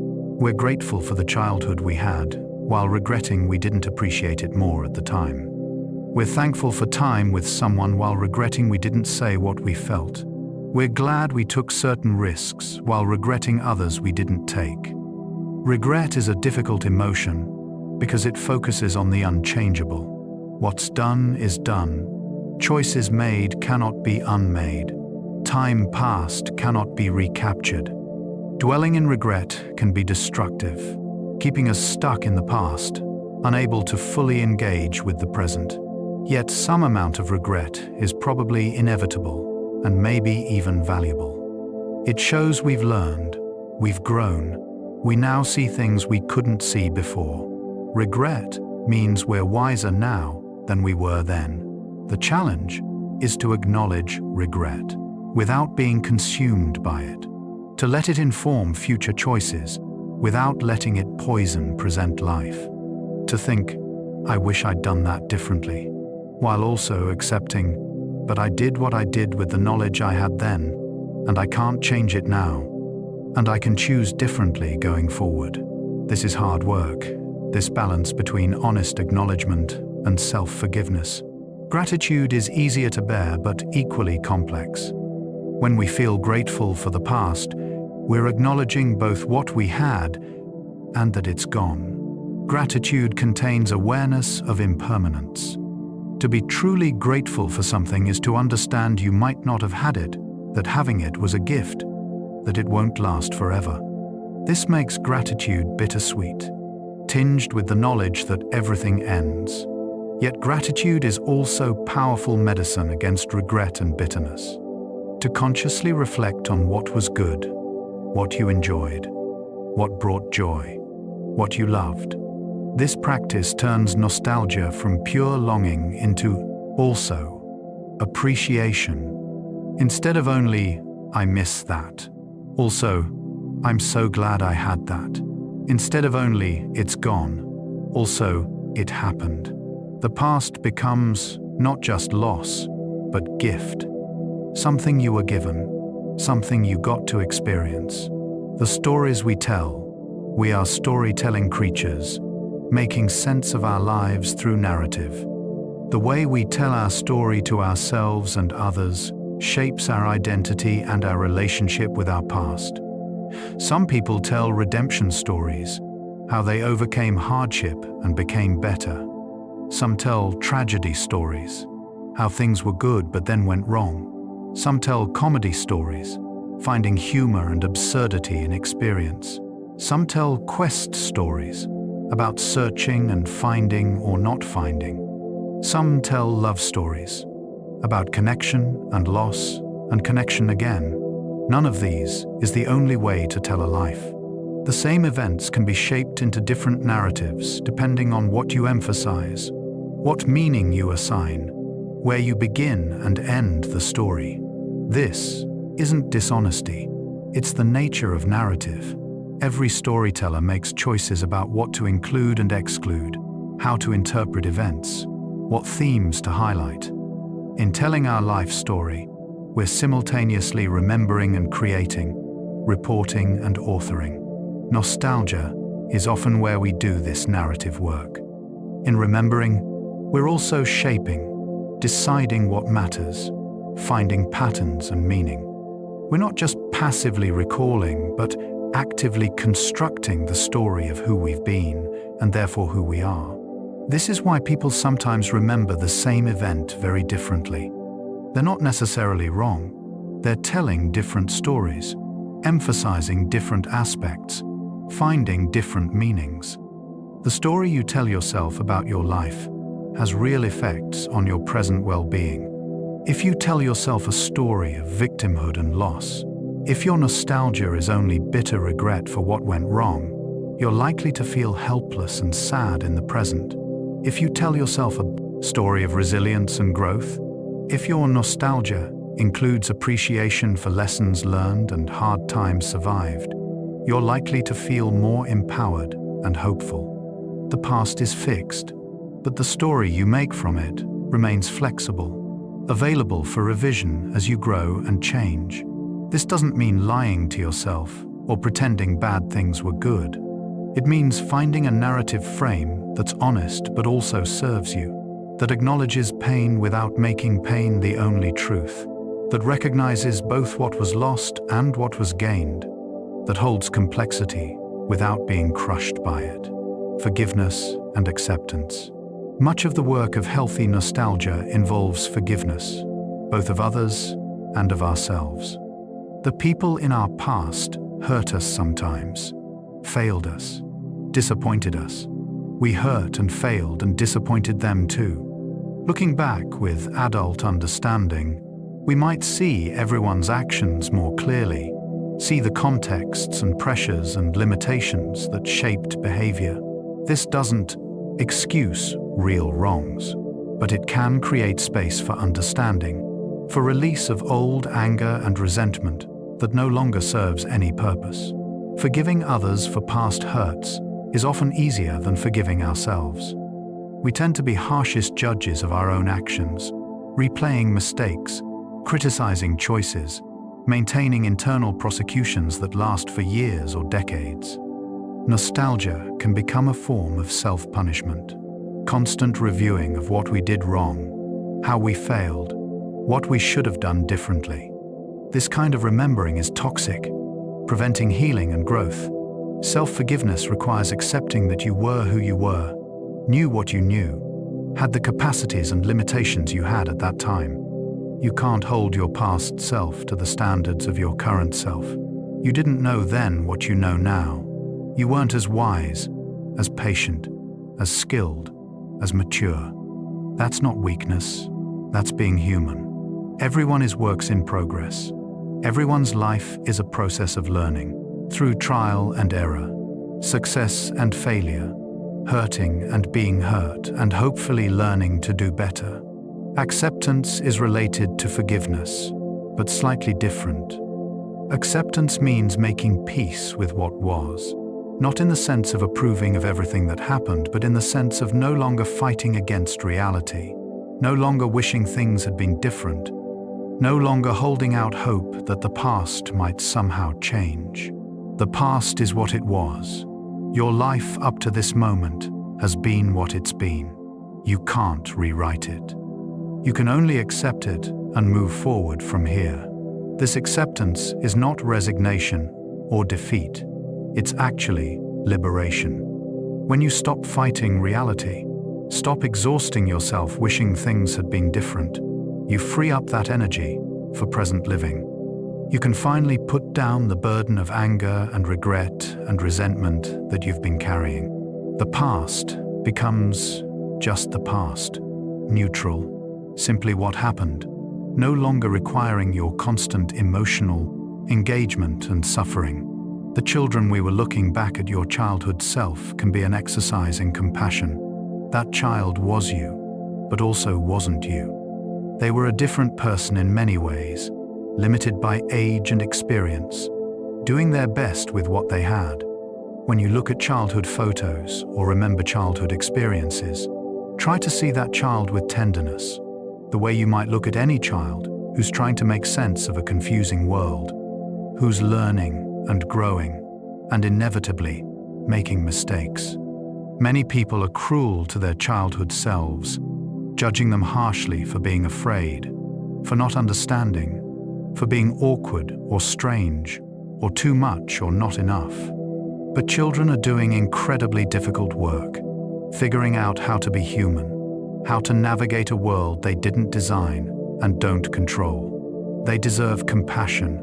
We're grateful for the childhood we had, while regretting we didn't appreciate it more at the time. We're thankful for time with someone while regretting we didn't say what we felt. We're glad we took certain risks while regretting others we didn't take. Regret is a difficult emotion because it focuses on the unchangeable. What's done is done. Choices made cannot be unmade. Time past cannot be recaptured. Dwelling in regret can be destructive, keeping us stuck in the past, unable to fully engage with the present. Yet some amount of regret is probably inevitable and maybe even valuable. It shows we've learned, we've grown, we now see things we couldn't see before. Regret means we're wiser now than we were then. The challenge is to acknowledge regret without being consumed by it, to let it inform future choices without letting it poison present life, to think, I wish I'd done that differently, while also accepting, but I did what I did with the knowledge I had then, and I can't change it now, and I can choose differently going forward. This is hard work, this balance between honest acknowledgement and self-forgiveness. Gratitude is easier to bear but equally complex. When we feel grateful for the past, we're acknowledging both what we had and that it's gone. Gratitude contains awareness of impermanence. To be truly grateful for something is to understand you might not have had it, that having it was a gift, that it won't last forever. This makes gratitude bittersweet, tinged with the knowledge that everything ends. Yet gratitude is also powerful medicine against regret and bitterness. To consciously reflect on what was good, what you enjoyed, what brought joy, what you loved. This practice turns nostalgia from pure longing into also appreciation. Instead of only, I miss that, also, I'm so glad I had that. Instead of only, it's gone, also, it happened. The past becomes not just loss, but gift. Something you were given, something you got to experience. The stories we tell, we are storytelling creatures, making sense of our lives through narrative. The way we tell our story to ourselves and others shapes our identity and our relationship with our past. Some people tell redemption stories, how they overcame hardship and became better. Some tell tragedy stories, how things were good but then went wrong. Some tell comedy stories, finding humor and absurdity in experience. Some tell quest stories, about searching and finding or not finding. Some tell love stories, about connection and loss and connection again. None of these is the only way to tell a life. The same events can be shaped into different narratives depending on what you emphasize, what meaning you assign, where you begin and end the story. This isn't dishonesty, it's the nature of narrative. Every storyteller makes choices about what to include and exclude, how to interpret events, what themes to highlight. In telling our life story, we're simultaneously remembering and creating, reporting and authoring. Nostalgia is often where we do this narrative work. In remembering, we're also shaping, deciding what matters, finding patterns and meaning. We're not just passively recalling, but actively constructing the story of who we've been and therefore who we are. This is why people sometimes remember the same event very differently. They're not necessarily wrong. They're telling different stories, emphasizing different aspects, finding different meanings. The story you tell yourself about your life has real effects on your present well-being. If you tell yourself a story of victimhood and loss, if your nostalgia is only bitter regret for what went wrong, you're likely to feel helpless and sad in the present. If you tell yourself a story of resilience and growth, if your nostalgia includes appreciation for lessons learned and hard times survived, you're likely to feel more empowered and hopeful. The past is fixed, but the story you make from it remains flexible, available for revision as you grow and change. This doesn't mean lying to yourself or pretending bad things were good. It means finding a narrative frame that's honest but also serves you, that acknowledges pain without making pain the only truth, that recognizes both what was lost and what was gained, that holds complexity without being crushed by it. Forgiveness and acceptance. Much of the work of healthy nostalgia involves forgiveness, both of others and of ourselves. The people in our past hurt us sometimes, failed us, disappointed us. We hurt and failed and disappointed them too. Looking back with adult understanding, we might see everyone's actions more clearly, See the contexts and pressures and limitations that shaped behavior. This doesn't excuse real wrongs, but it can create space for understanding, for release of old anger and resentment that no longer serves any purpose. Forgiving others for past hurts is often easier than forgiving ourselves. We tend to be harshest judges of our own actions, replaying mistakes, criticizing choices, maintaining internal prosecutions that last for years or decades. Nostalgia can become a form of self-punishment, constant reviewing of what we did wrong, how we failed, what we should have done differently. This kind of remembering is toxic, preventing healing and growth. Self-forgiveness requires accepting that you were who you were, knew what you knew, had the capacities and limitations you had at that time. You can't hold your past self to the standards of your current self. You didn't know then what you know now. You weren't as wise, as patient, as skilled, as mature. That's not weakness, that's being human. Everyone is works in progress. Everyone's life is a process of learning, through trial and error, success and failure, hurting and being hurt, and hopefully learning to do better. Acceptance is related to forgiveness, but slightly different. Acceptance means making peace with what was, not in the sense of approving of everything that happened, but in the sense of no longer fighting against reality, no longer wishing things had been different, no longer holding out hope that the past might somehow change. The past is what it was. Your life up to this moment has been what it's been. You can't rewrite it. You can only accept it and move forward from here. This acceptance is not resignation or defeat. It's actually liberation. When you stop fighting reality, stop exhausting yourself wishing things had been different, you free up that energy for present living. You can finally put down the burden of anger and regret and resentment that you've been carrying. The past becomes just the past, neutral, simply what happened, no longer requiring your constant emotional engagement and suffering. The children we were looking back at your childhood self can be an exercise in compassion. That child was you, but also wasn't you. They were a different person in many ways, limited by age and experience, doing their best with what they had. When you look at childhood photos or remember childhood experiences, try to see that child with tenderness, the way you might look at any child who's trying to make sense of a confusing world, who's learning and growing, and inevitably making mistakes. Many people are cruel to their childhood selves, judging them harshly for being afraid, for not understanding, for being awkward or strange, or too much or not enough. But children are doing incredibly difficult work, figuring out how to be human, how to navigate a world they didn't design and don't control. They deserve compassion,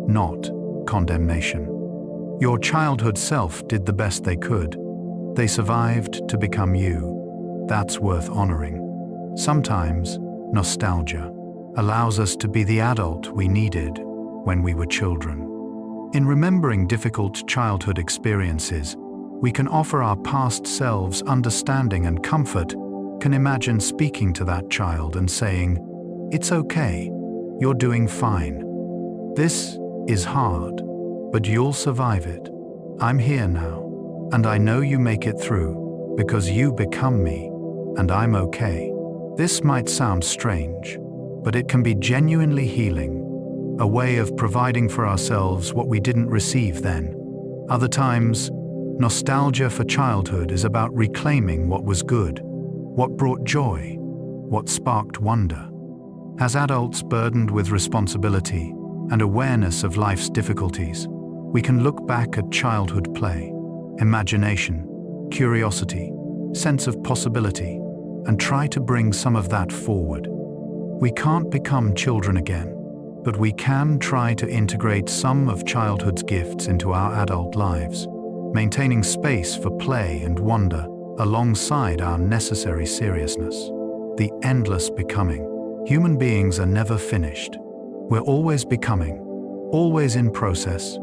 not condemnation. Your childhood self did the best they could. They survived to become you. That's worth honoring. Sometimes, nostalgia allows us to be the adult we needed when we were children. In remembering difficult childhood experiences, we can offer our past selves understanding and comfort, can imagine speaking to that child and saying, "It's okay, you're doing fine. This is hard, but you'll survive it. I'm here now, and I know you make it through because you become me, and I'm okay." This might sound strange, but it can be genuinely healing, a way of providing for ourselves what we didn't receive then. Other times, nostalgia for childhood is about reclaiming what was good, what brought joy, what sparked wonder. As adults burdened with responsibility and awareness of life's difficulties, we can look back at childhood play, imagination, curiosity, sense of possibility, and try to bring some of that forward. We can't become children again, but we can try to integrate some of childhood's gifts into our adult lives, maintaining space for play and wonder alongside our necessary seriousness. The endless becoming. Human beings are never finished. We're always becoming, always in process,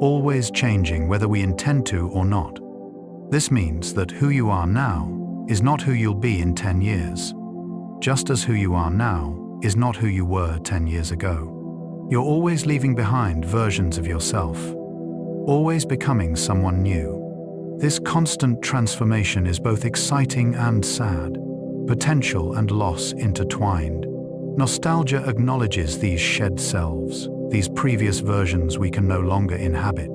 always changing whether we intend to or not. This means that who you are now is not who you'll be in 10 years, just as who you are now is not who you were 10 years ago. You're always leaving behind versions of yourself, always becoming someone new. This constant transformation is both exciting and sad, potential and loss intertwined. Nostalgia acknowledges these shed selves, these previous versions we can no longer inhabit.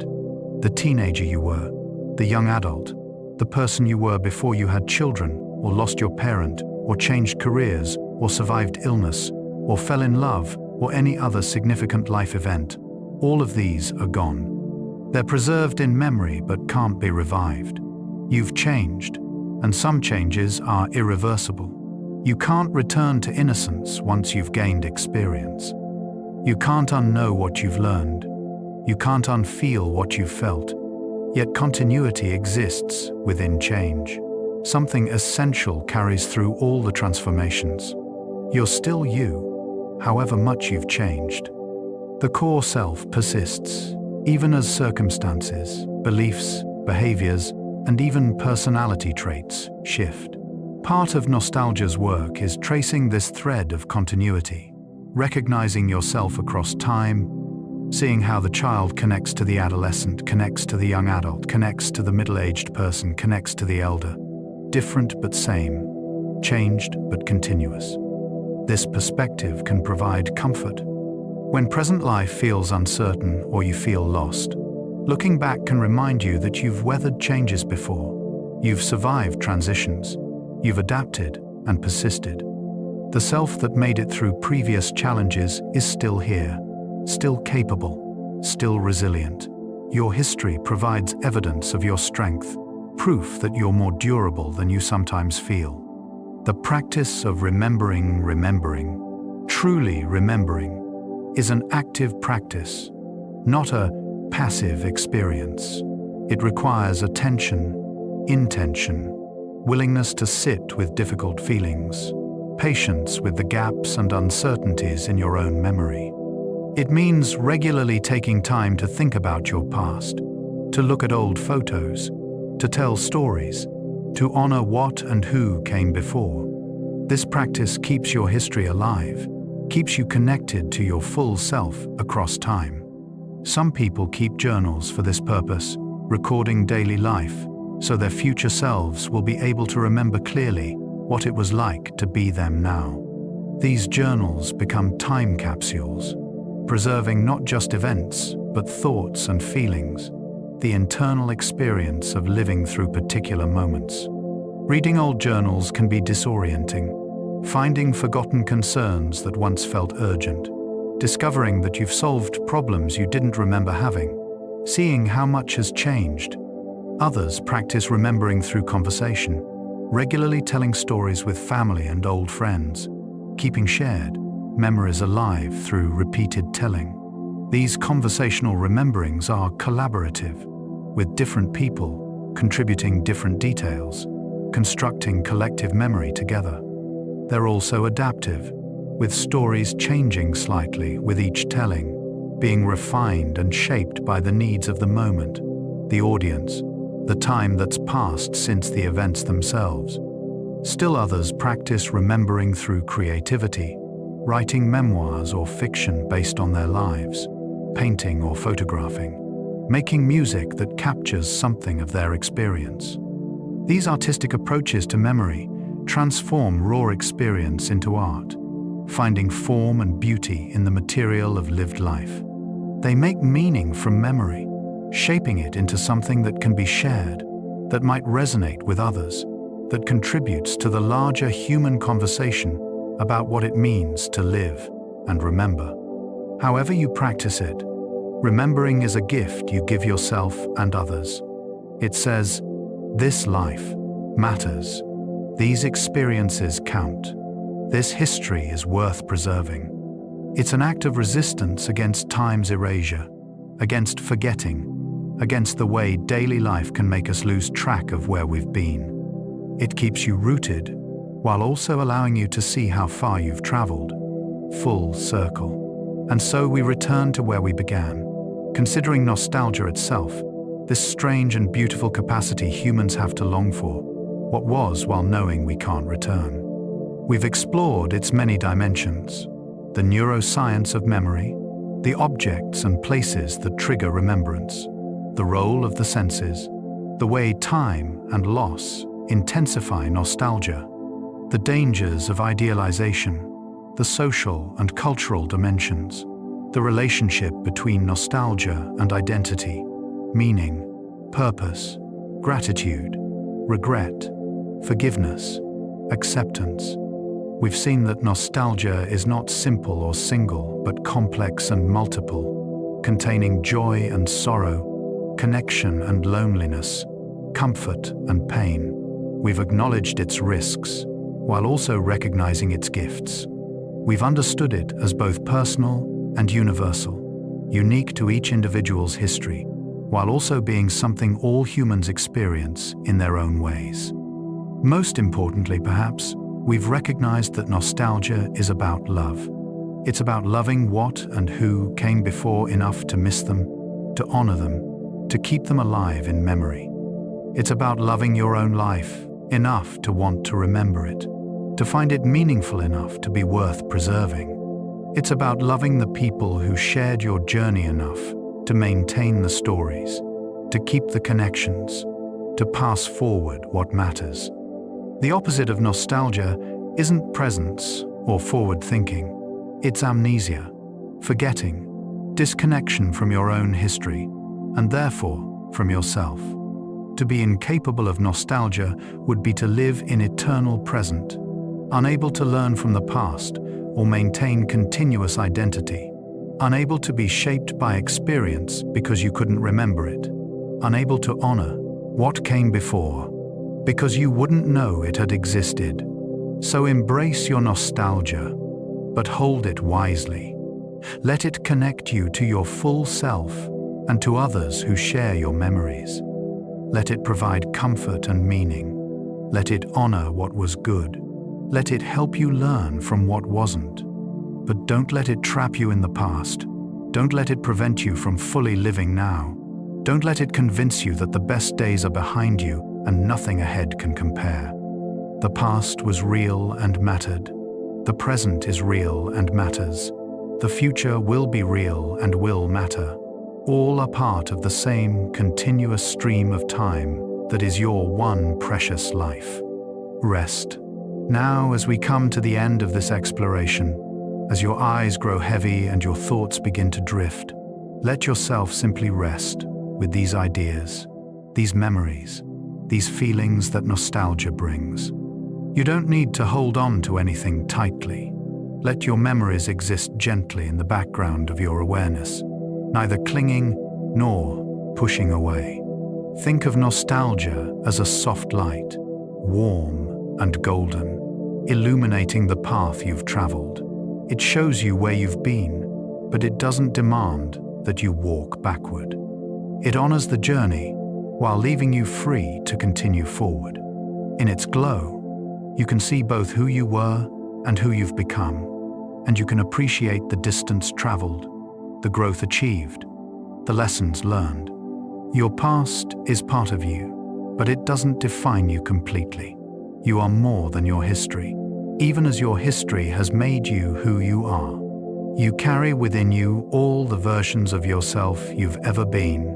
The teenager you were, the young adult, the person you were before you had children, or lost your parent, or changed careers, or survived illness, or fell in love, or any other significant life event. All of these are gone. They're preserved in memory but can't be revived. You've changed, and some changes are irreversible. You can't return to innocence once you've gained experience. You can't unknow what you've learned. You can't unfeel what you've felt. Yet continuity exists within change. Something essential carries through all the transformations. You're still you, however much you've changed. The core self persists, even as circumstances, beliefs, behaviors, and even personality traits shift. Part of nostalgia's work is tracing this thread of continuity, recognizing yourself across time, seeing how the child connects to the adolescent, connects to the young adult, connects to the middle-aged person, connects to the elder. Different but same, changed but continuous. This perspective can provide comfort. When present life feels uncertain or you feel lost, looking back can remind you that you've weathered changes before. You've survived transitions. You've adapted and persisted. The self that made it through previous challenges is still here, still capable, still resilient. Your history provides evidence of your strength, proof that you're more durable than you sometimes feel. The practice of remembering, truly remembering, is an active practice, not a passive experience. It requires attention, intention, willingness to sit with difficult feelings, patience with the gaps and uncertainties in your own memory. It means regularly taking time to think about your past, to look at old photos, to tell stories, to honor what and who came before. This practice keeps your history alive, keeps you connected to your full self across time. Some people keep journals for this purpose, recording daily life, so their future selves will be able to remember clearly what it was like to be them now. These journals become time capsules, preserving not just events, but thoughts and feelings, the internal experience of living through particular moments. Reading old journals can be disorienting, finding forgotten concerns that once felt urgent, discovering that you've solved problems you didn't remember having, seeing how much has changed. Others practice remembering through conversation, regularly telling stories with family and old friends, keeping shared memories alive through repeated telling. These conversational rememberings are collaborative, with different people contributing different details, constructing collective memory together. They're also adaptive, with stories changing slightly with each telling, being refined and shaped by the needs of the moment, the audience, the time that's passed since the events themselves. Still others practice remembering through creativity, writing memoirs or fiction based on their lives, painting or photographing, making music that captures something of their experience. These artistic approaches to memory transform raw experience into art, finding form and beauty in the material of lived life. They make meaning from memory, shaping it into something that can be shared, that might resonate with others, that contributes to the larger human conversation about what it means to live and remember. However you practice it, remembering is a gift you give yourself and others. It says, this life matters. These experiences count. This history is worth preserving. It's an act of resistance against time's erasure, against forgetting, against the way daily life can make us lose track of where we've been. It keeps you rooted, while also allowing you to see how far you've traveled. Full circle. And so we return to where we began, Considering nostalgia itself, this strange and beautiful capacity humans have to long for, what was while knowing we can't return. We've explored its many dimensions, the neuroscience of memory, the objects and places that trigger remembrance, the role of the senses, the way time and loss intensify nostalgia, the dangers of idealization, the social and cultural dimensions, the relationship between nostalgia and identity, meaning, purpose, gratitude, regret, forgiveness, acceptance. We've seen that nostalgia is not simple or single, but complex and multiple, containing joy and sorrow, connection and loneliness, comfort and pain. We've acknowledged its risks, while also recognizing its gifts. We've understood it as both personal and universal, unique to each individual's history, while also being something all humans experience in their own ways. Most importantly, perhaps, we've recognized that nostalgia is about love. It's about loving what and who came before enough to miss them, to honor them, to keep them alive in memory. It's about loving your own life enough to want to remember it, to find it meaningful enough to be worth preserving. It's about loving the people who shared your journey enough to maintain the stories, to keep the connections, to pass forward what matters. The opposite of nostalgia isn't presence or forward thinking. It's amnesia, forgetting, disconnection from your own history, and therefore from yourself. To be incapable of nostalgia would be to live in eternal present, unable to learn from the past or maintain continuous identity, unable to be shaped by experience because you couldn't remember it, unable to honor what came before because you wouldn't know it had existed. So embrace your nostalgia, but hold it wisely. Let it connect you to your full self and to others who share your memories. Let it provide comfort and meaning. Let it honor what was good. Let it help you learn from what wasn't. But don't let it trap you in the past. Don't let it prevent you from fully living now. Don't let it convince you that the best days are behind you and nothing ahead can compare. The past was real and mattered. The present is real and matters. The future will be real and will matter. All are part of the same continuous stream of time that is your one precious life. Rest. Now, as we come to the end of this exploration, as your eyes grow heavy and your thoughts begin to drift, let yourself simply rest with these ideas, these memories, these feelings that nostalgia brings. You don't need to hold on to anything tightly. Let your memories exist gently in the background of your awareness, neither clinging nor pushing away. Think of nostalgia as a soft light, warm and golden, illuminating the path you've traveled. It shows you where you've been, but it doesn't demand that you walk backward. It honors the journey while leaving you free to continue forward. In its glow, you can see both who you were and who you've become, and you can appreciate the distance traveled, the growth achieved, the lessons learned. Your past is part of you, but it doesn't define you completely. You are more than your history, even as your history has made you who you are. You carry within you all the versions of yourself you've ever been,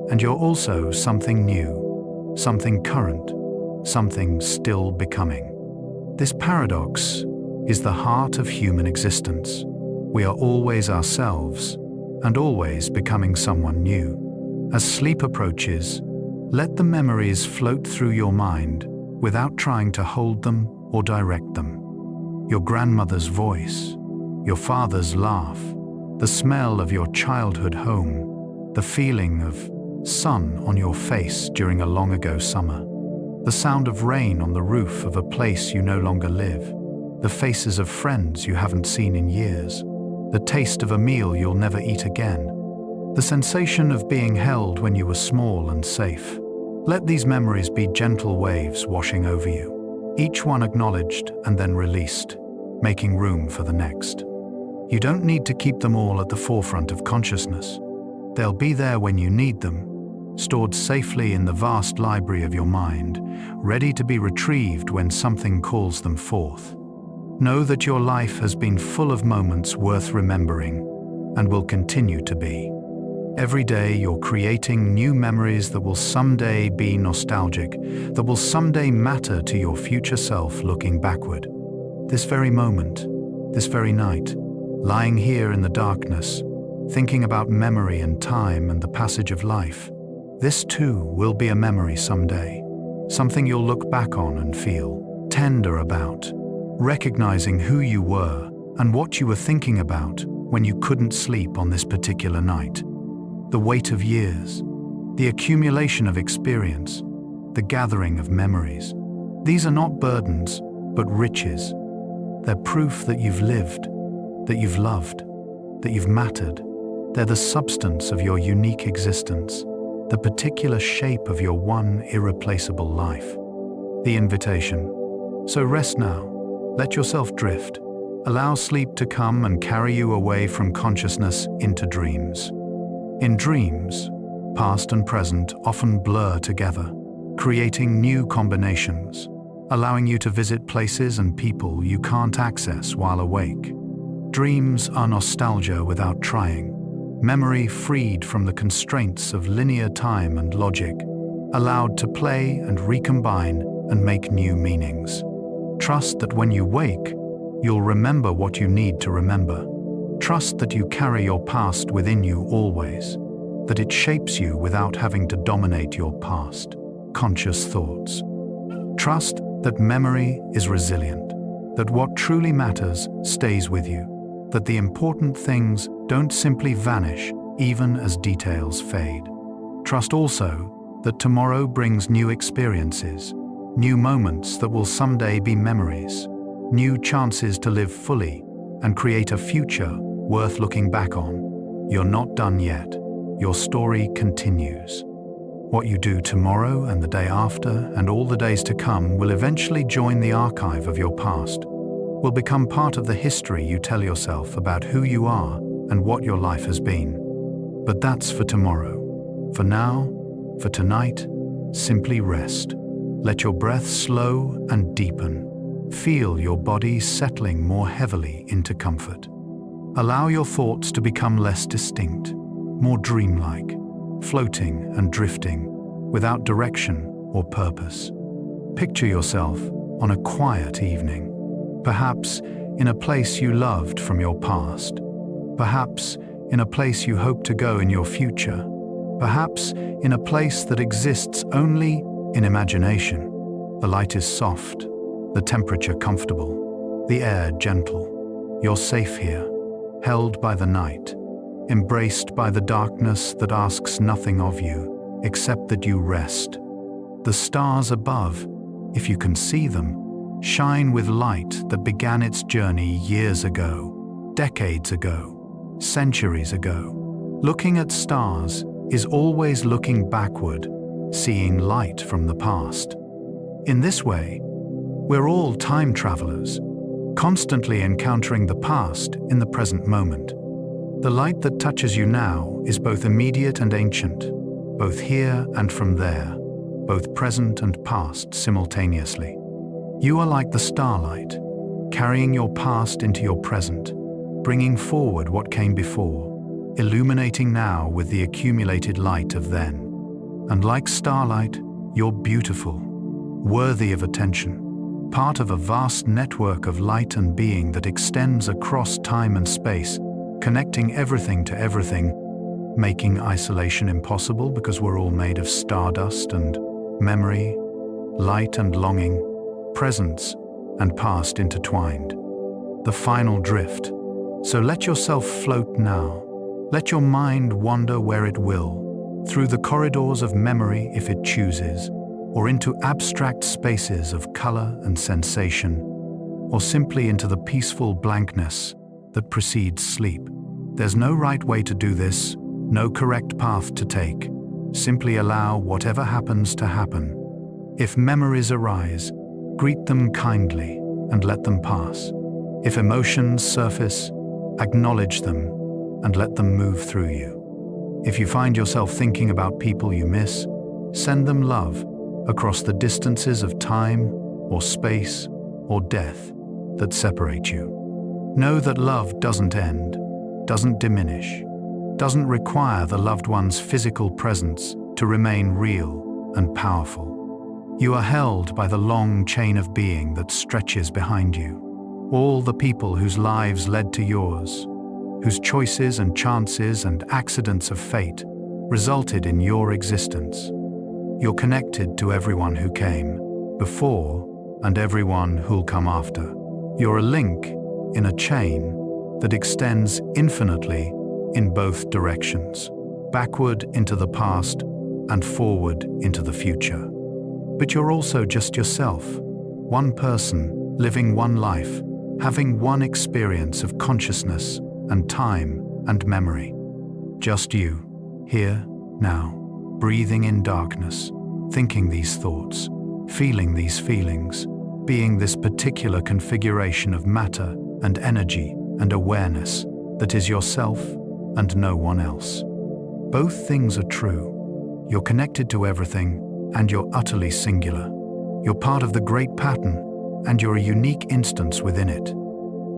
and you're also something new, something current, something still becoming. This paradox is the heart of human existence. We are always ourselves and always becoming someone new. As sleep approaches, let the memories float through your mind without trying to hold them or direct them. Your grandmother's voice, your father's laugh, the smell of your childhood home, the feeling of sun on your face during a long ago summer, the sound of rain on the roof of a place you no longer live, the faces of friends you haven't seen in years, the taste of a meal you'll never eat again, the sensation of being held when you were small and safe. Let these memories be gentle waves washing over you, each one acknowledged and then released, making room for the next. You don't need to keep them all at the forefront of consciousness. They'll be there when you need them, stored safely in the vast library of your mind, ready to be retrieved when something calls them forth. Know that your life has been full of moments worth remembering, and will continue to be. Every day you're creating new memories that will someday be nostalgic, that will someday matter to your future self looking backward. This very moment, this very night, lying here in the darkness, thinking about memory and time and the passage of life, this too will be a memory someday, something you'll look back on and feel tender about, recognizing who you were and what you were thinking about when you couldn't sleep on this particular night. The weight of years, the accumulation of experience, the gathering of memories. These are not burdens, but riches. They're proof that you've lived, that you've loved, that you've mattered. They're the substance of your unique existence, the particular shape of your one irreplaceable life. The invitation. So rest now. Let yourself drift. Allow sleep to come and carry you away from consciousness into dreams. In dreams, past and present often blur together, creating new combinations, allowing you to visit places and people you can't access while awake. Dreams are nostalgia without trying, memory freed from the constraints of linear time and logic, allowed to play and recombine and make new meanings. Trust that when you wake, you'll remember what you need to remember. Trust that you carry your past within you always, that it shapes you without having to dominate your past, conscious thoughts. Trust that memory is resilient, that what truly matters stays with you, that the important things don't simply vanish even as details fade. Trust also that tomorrow brings new experiences, new moments that will someday be memories, new chances to live fully and create a future worth looking back on. You're not done yet. Your story continues. What you do tomorrow and the day after and all the days to come will eventually join the archive of your past, will become part of the history you tell yourself about who you are and what your life has been. But that's for tomorrow. For now, for tonight, simply rest. Let your breath slow and deepen. Feel your body settling more heavily into comfort. Allow your thoughts to become less distinct, more dreamlike, floating and drifting, without direction or purpose. Picture yourself on a quiet evening, perhaps in a place you loved from your past, perhaps in a place you hope to go in your future, perhaps in a place that exists only in imagination. The light is soft, the temperature comfortable, the air gentle. You're safe here, held by the night, embraced by the darkness that asks nothing of you, except that you rest. The stars above, if you can see them, shine with light that began its journey years ago, decades ago, centuries ago. Looking at stars is always looking backward, seeing light from the past. In this way, we're all time travelers, constantly encountering the past in the present moment. The light that touches you now is both immediate and ancient, both here and from there, both present and past simultaneously. You are like the starlight, carrying your past into your present, bringing forward what came before, illuminating now with the accumulated light of then. And like starlight, you're beautiful, worthy of attention, part of a vast network of light and being that extends across time and space, connecting everything to everything, making isolation impossible because we're all made of stardust and memory, light and longing, presence and past intertwined. The final drift. So let yourself float now. Let your mind wander where it will, through the corridors of memory if it chooses, or into abstract spaces of color and sensation, or simply into the peaceful blankness that precedes sleep. There's no right way to do this, no correct path to take. Simply allow whatever happens to happen. If memories arise, greet them kindly and let them pass. If emotions surface, acknowledge them and let them move through you. If you find yourself thinking about people you miss, send them love across the distances of time or space or death that separate you. Know that love doesn't end, doesn't diminish, doesn't require the loved one's physical presence to remain real and powerful. You are held by the long chain of being that stretches behind you. All the people whose lives led to yours, whose choices and chances and accidents of fate resulted in your existence. You're connected to everyone who came before and everyone who'll come after. You're a link in a chain that extends infinitely in both directions, backward into the past and forward into the future. But you're also just yourself, one person living one life, having one experience of consciousness and time and memory. Just you, here, now, breathing in darkness, thinking these thoughts, feeling these feelings, being this particular configuration of matter and energy and awareness that is yourself and no one else. Both things are true. You're connected to everything and you're utterly singular. You're part of the great pattern and you're a unique instance within it.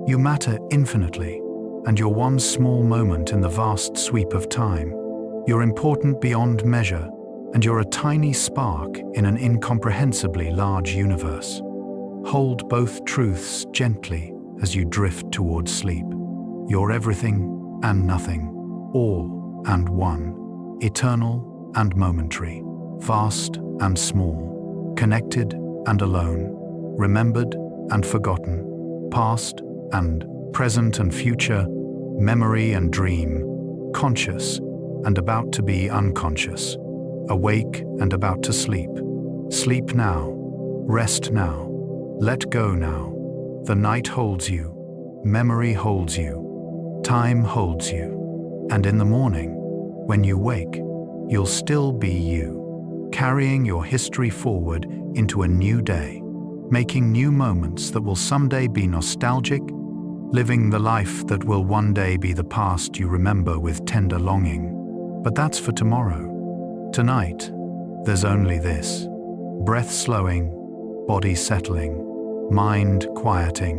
You matter infinitely and you're one small moment in the vast sweep of time. You're important beyond measure and you're a tiny spark in an incomprehensibly large universe. Hold both truths gently as you drift towards sleep. You're everything and nothing, all and one, eternal and momentary, vast and small, connected and alone, remembered and forgotten, past and present and future, memory and dream, conscious and about to be unconscious, awake and about to sleep. Sleep now, rest now, let go now. The night holds you, memory holds you, time holds you. And in the morning, when you wake, you'll still be you, carrying your history forward into a new day, making new moments that will someday be nostalgic, living the life that will one day be the past you remember with tender longing. But that's for tomorrow. Tonight, there's only this: breath slowing, body settling, mind quieting,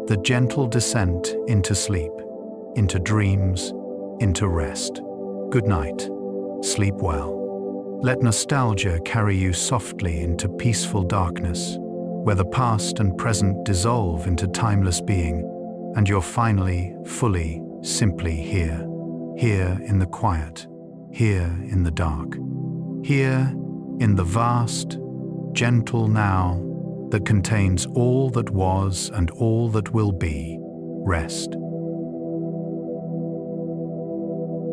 the gentle descent into sleep, into dreams, into rest. Good night. Sleep well. Let nostalgia carry you softly into peaceful darkness, where the past and present dissolve into timeless being, and you're finally, fully, simply here. Here in the quiet, here in the dark, here in the vast, gentle now that contains all that was and all that will be. Rest.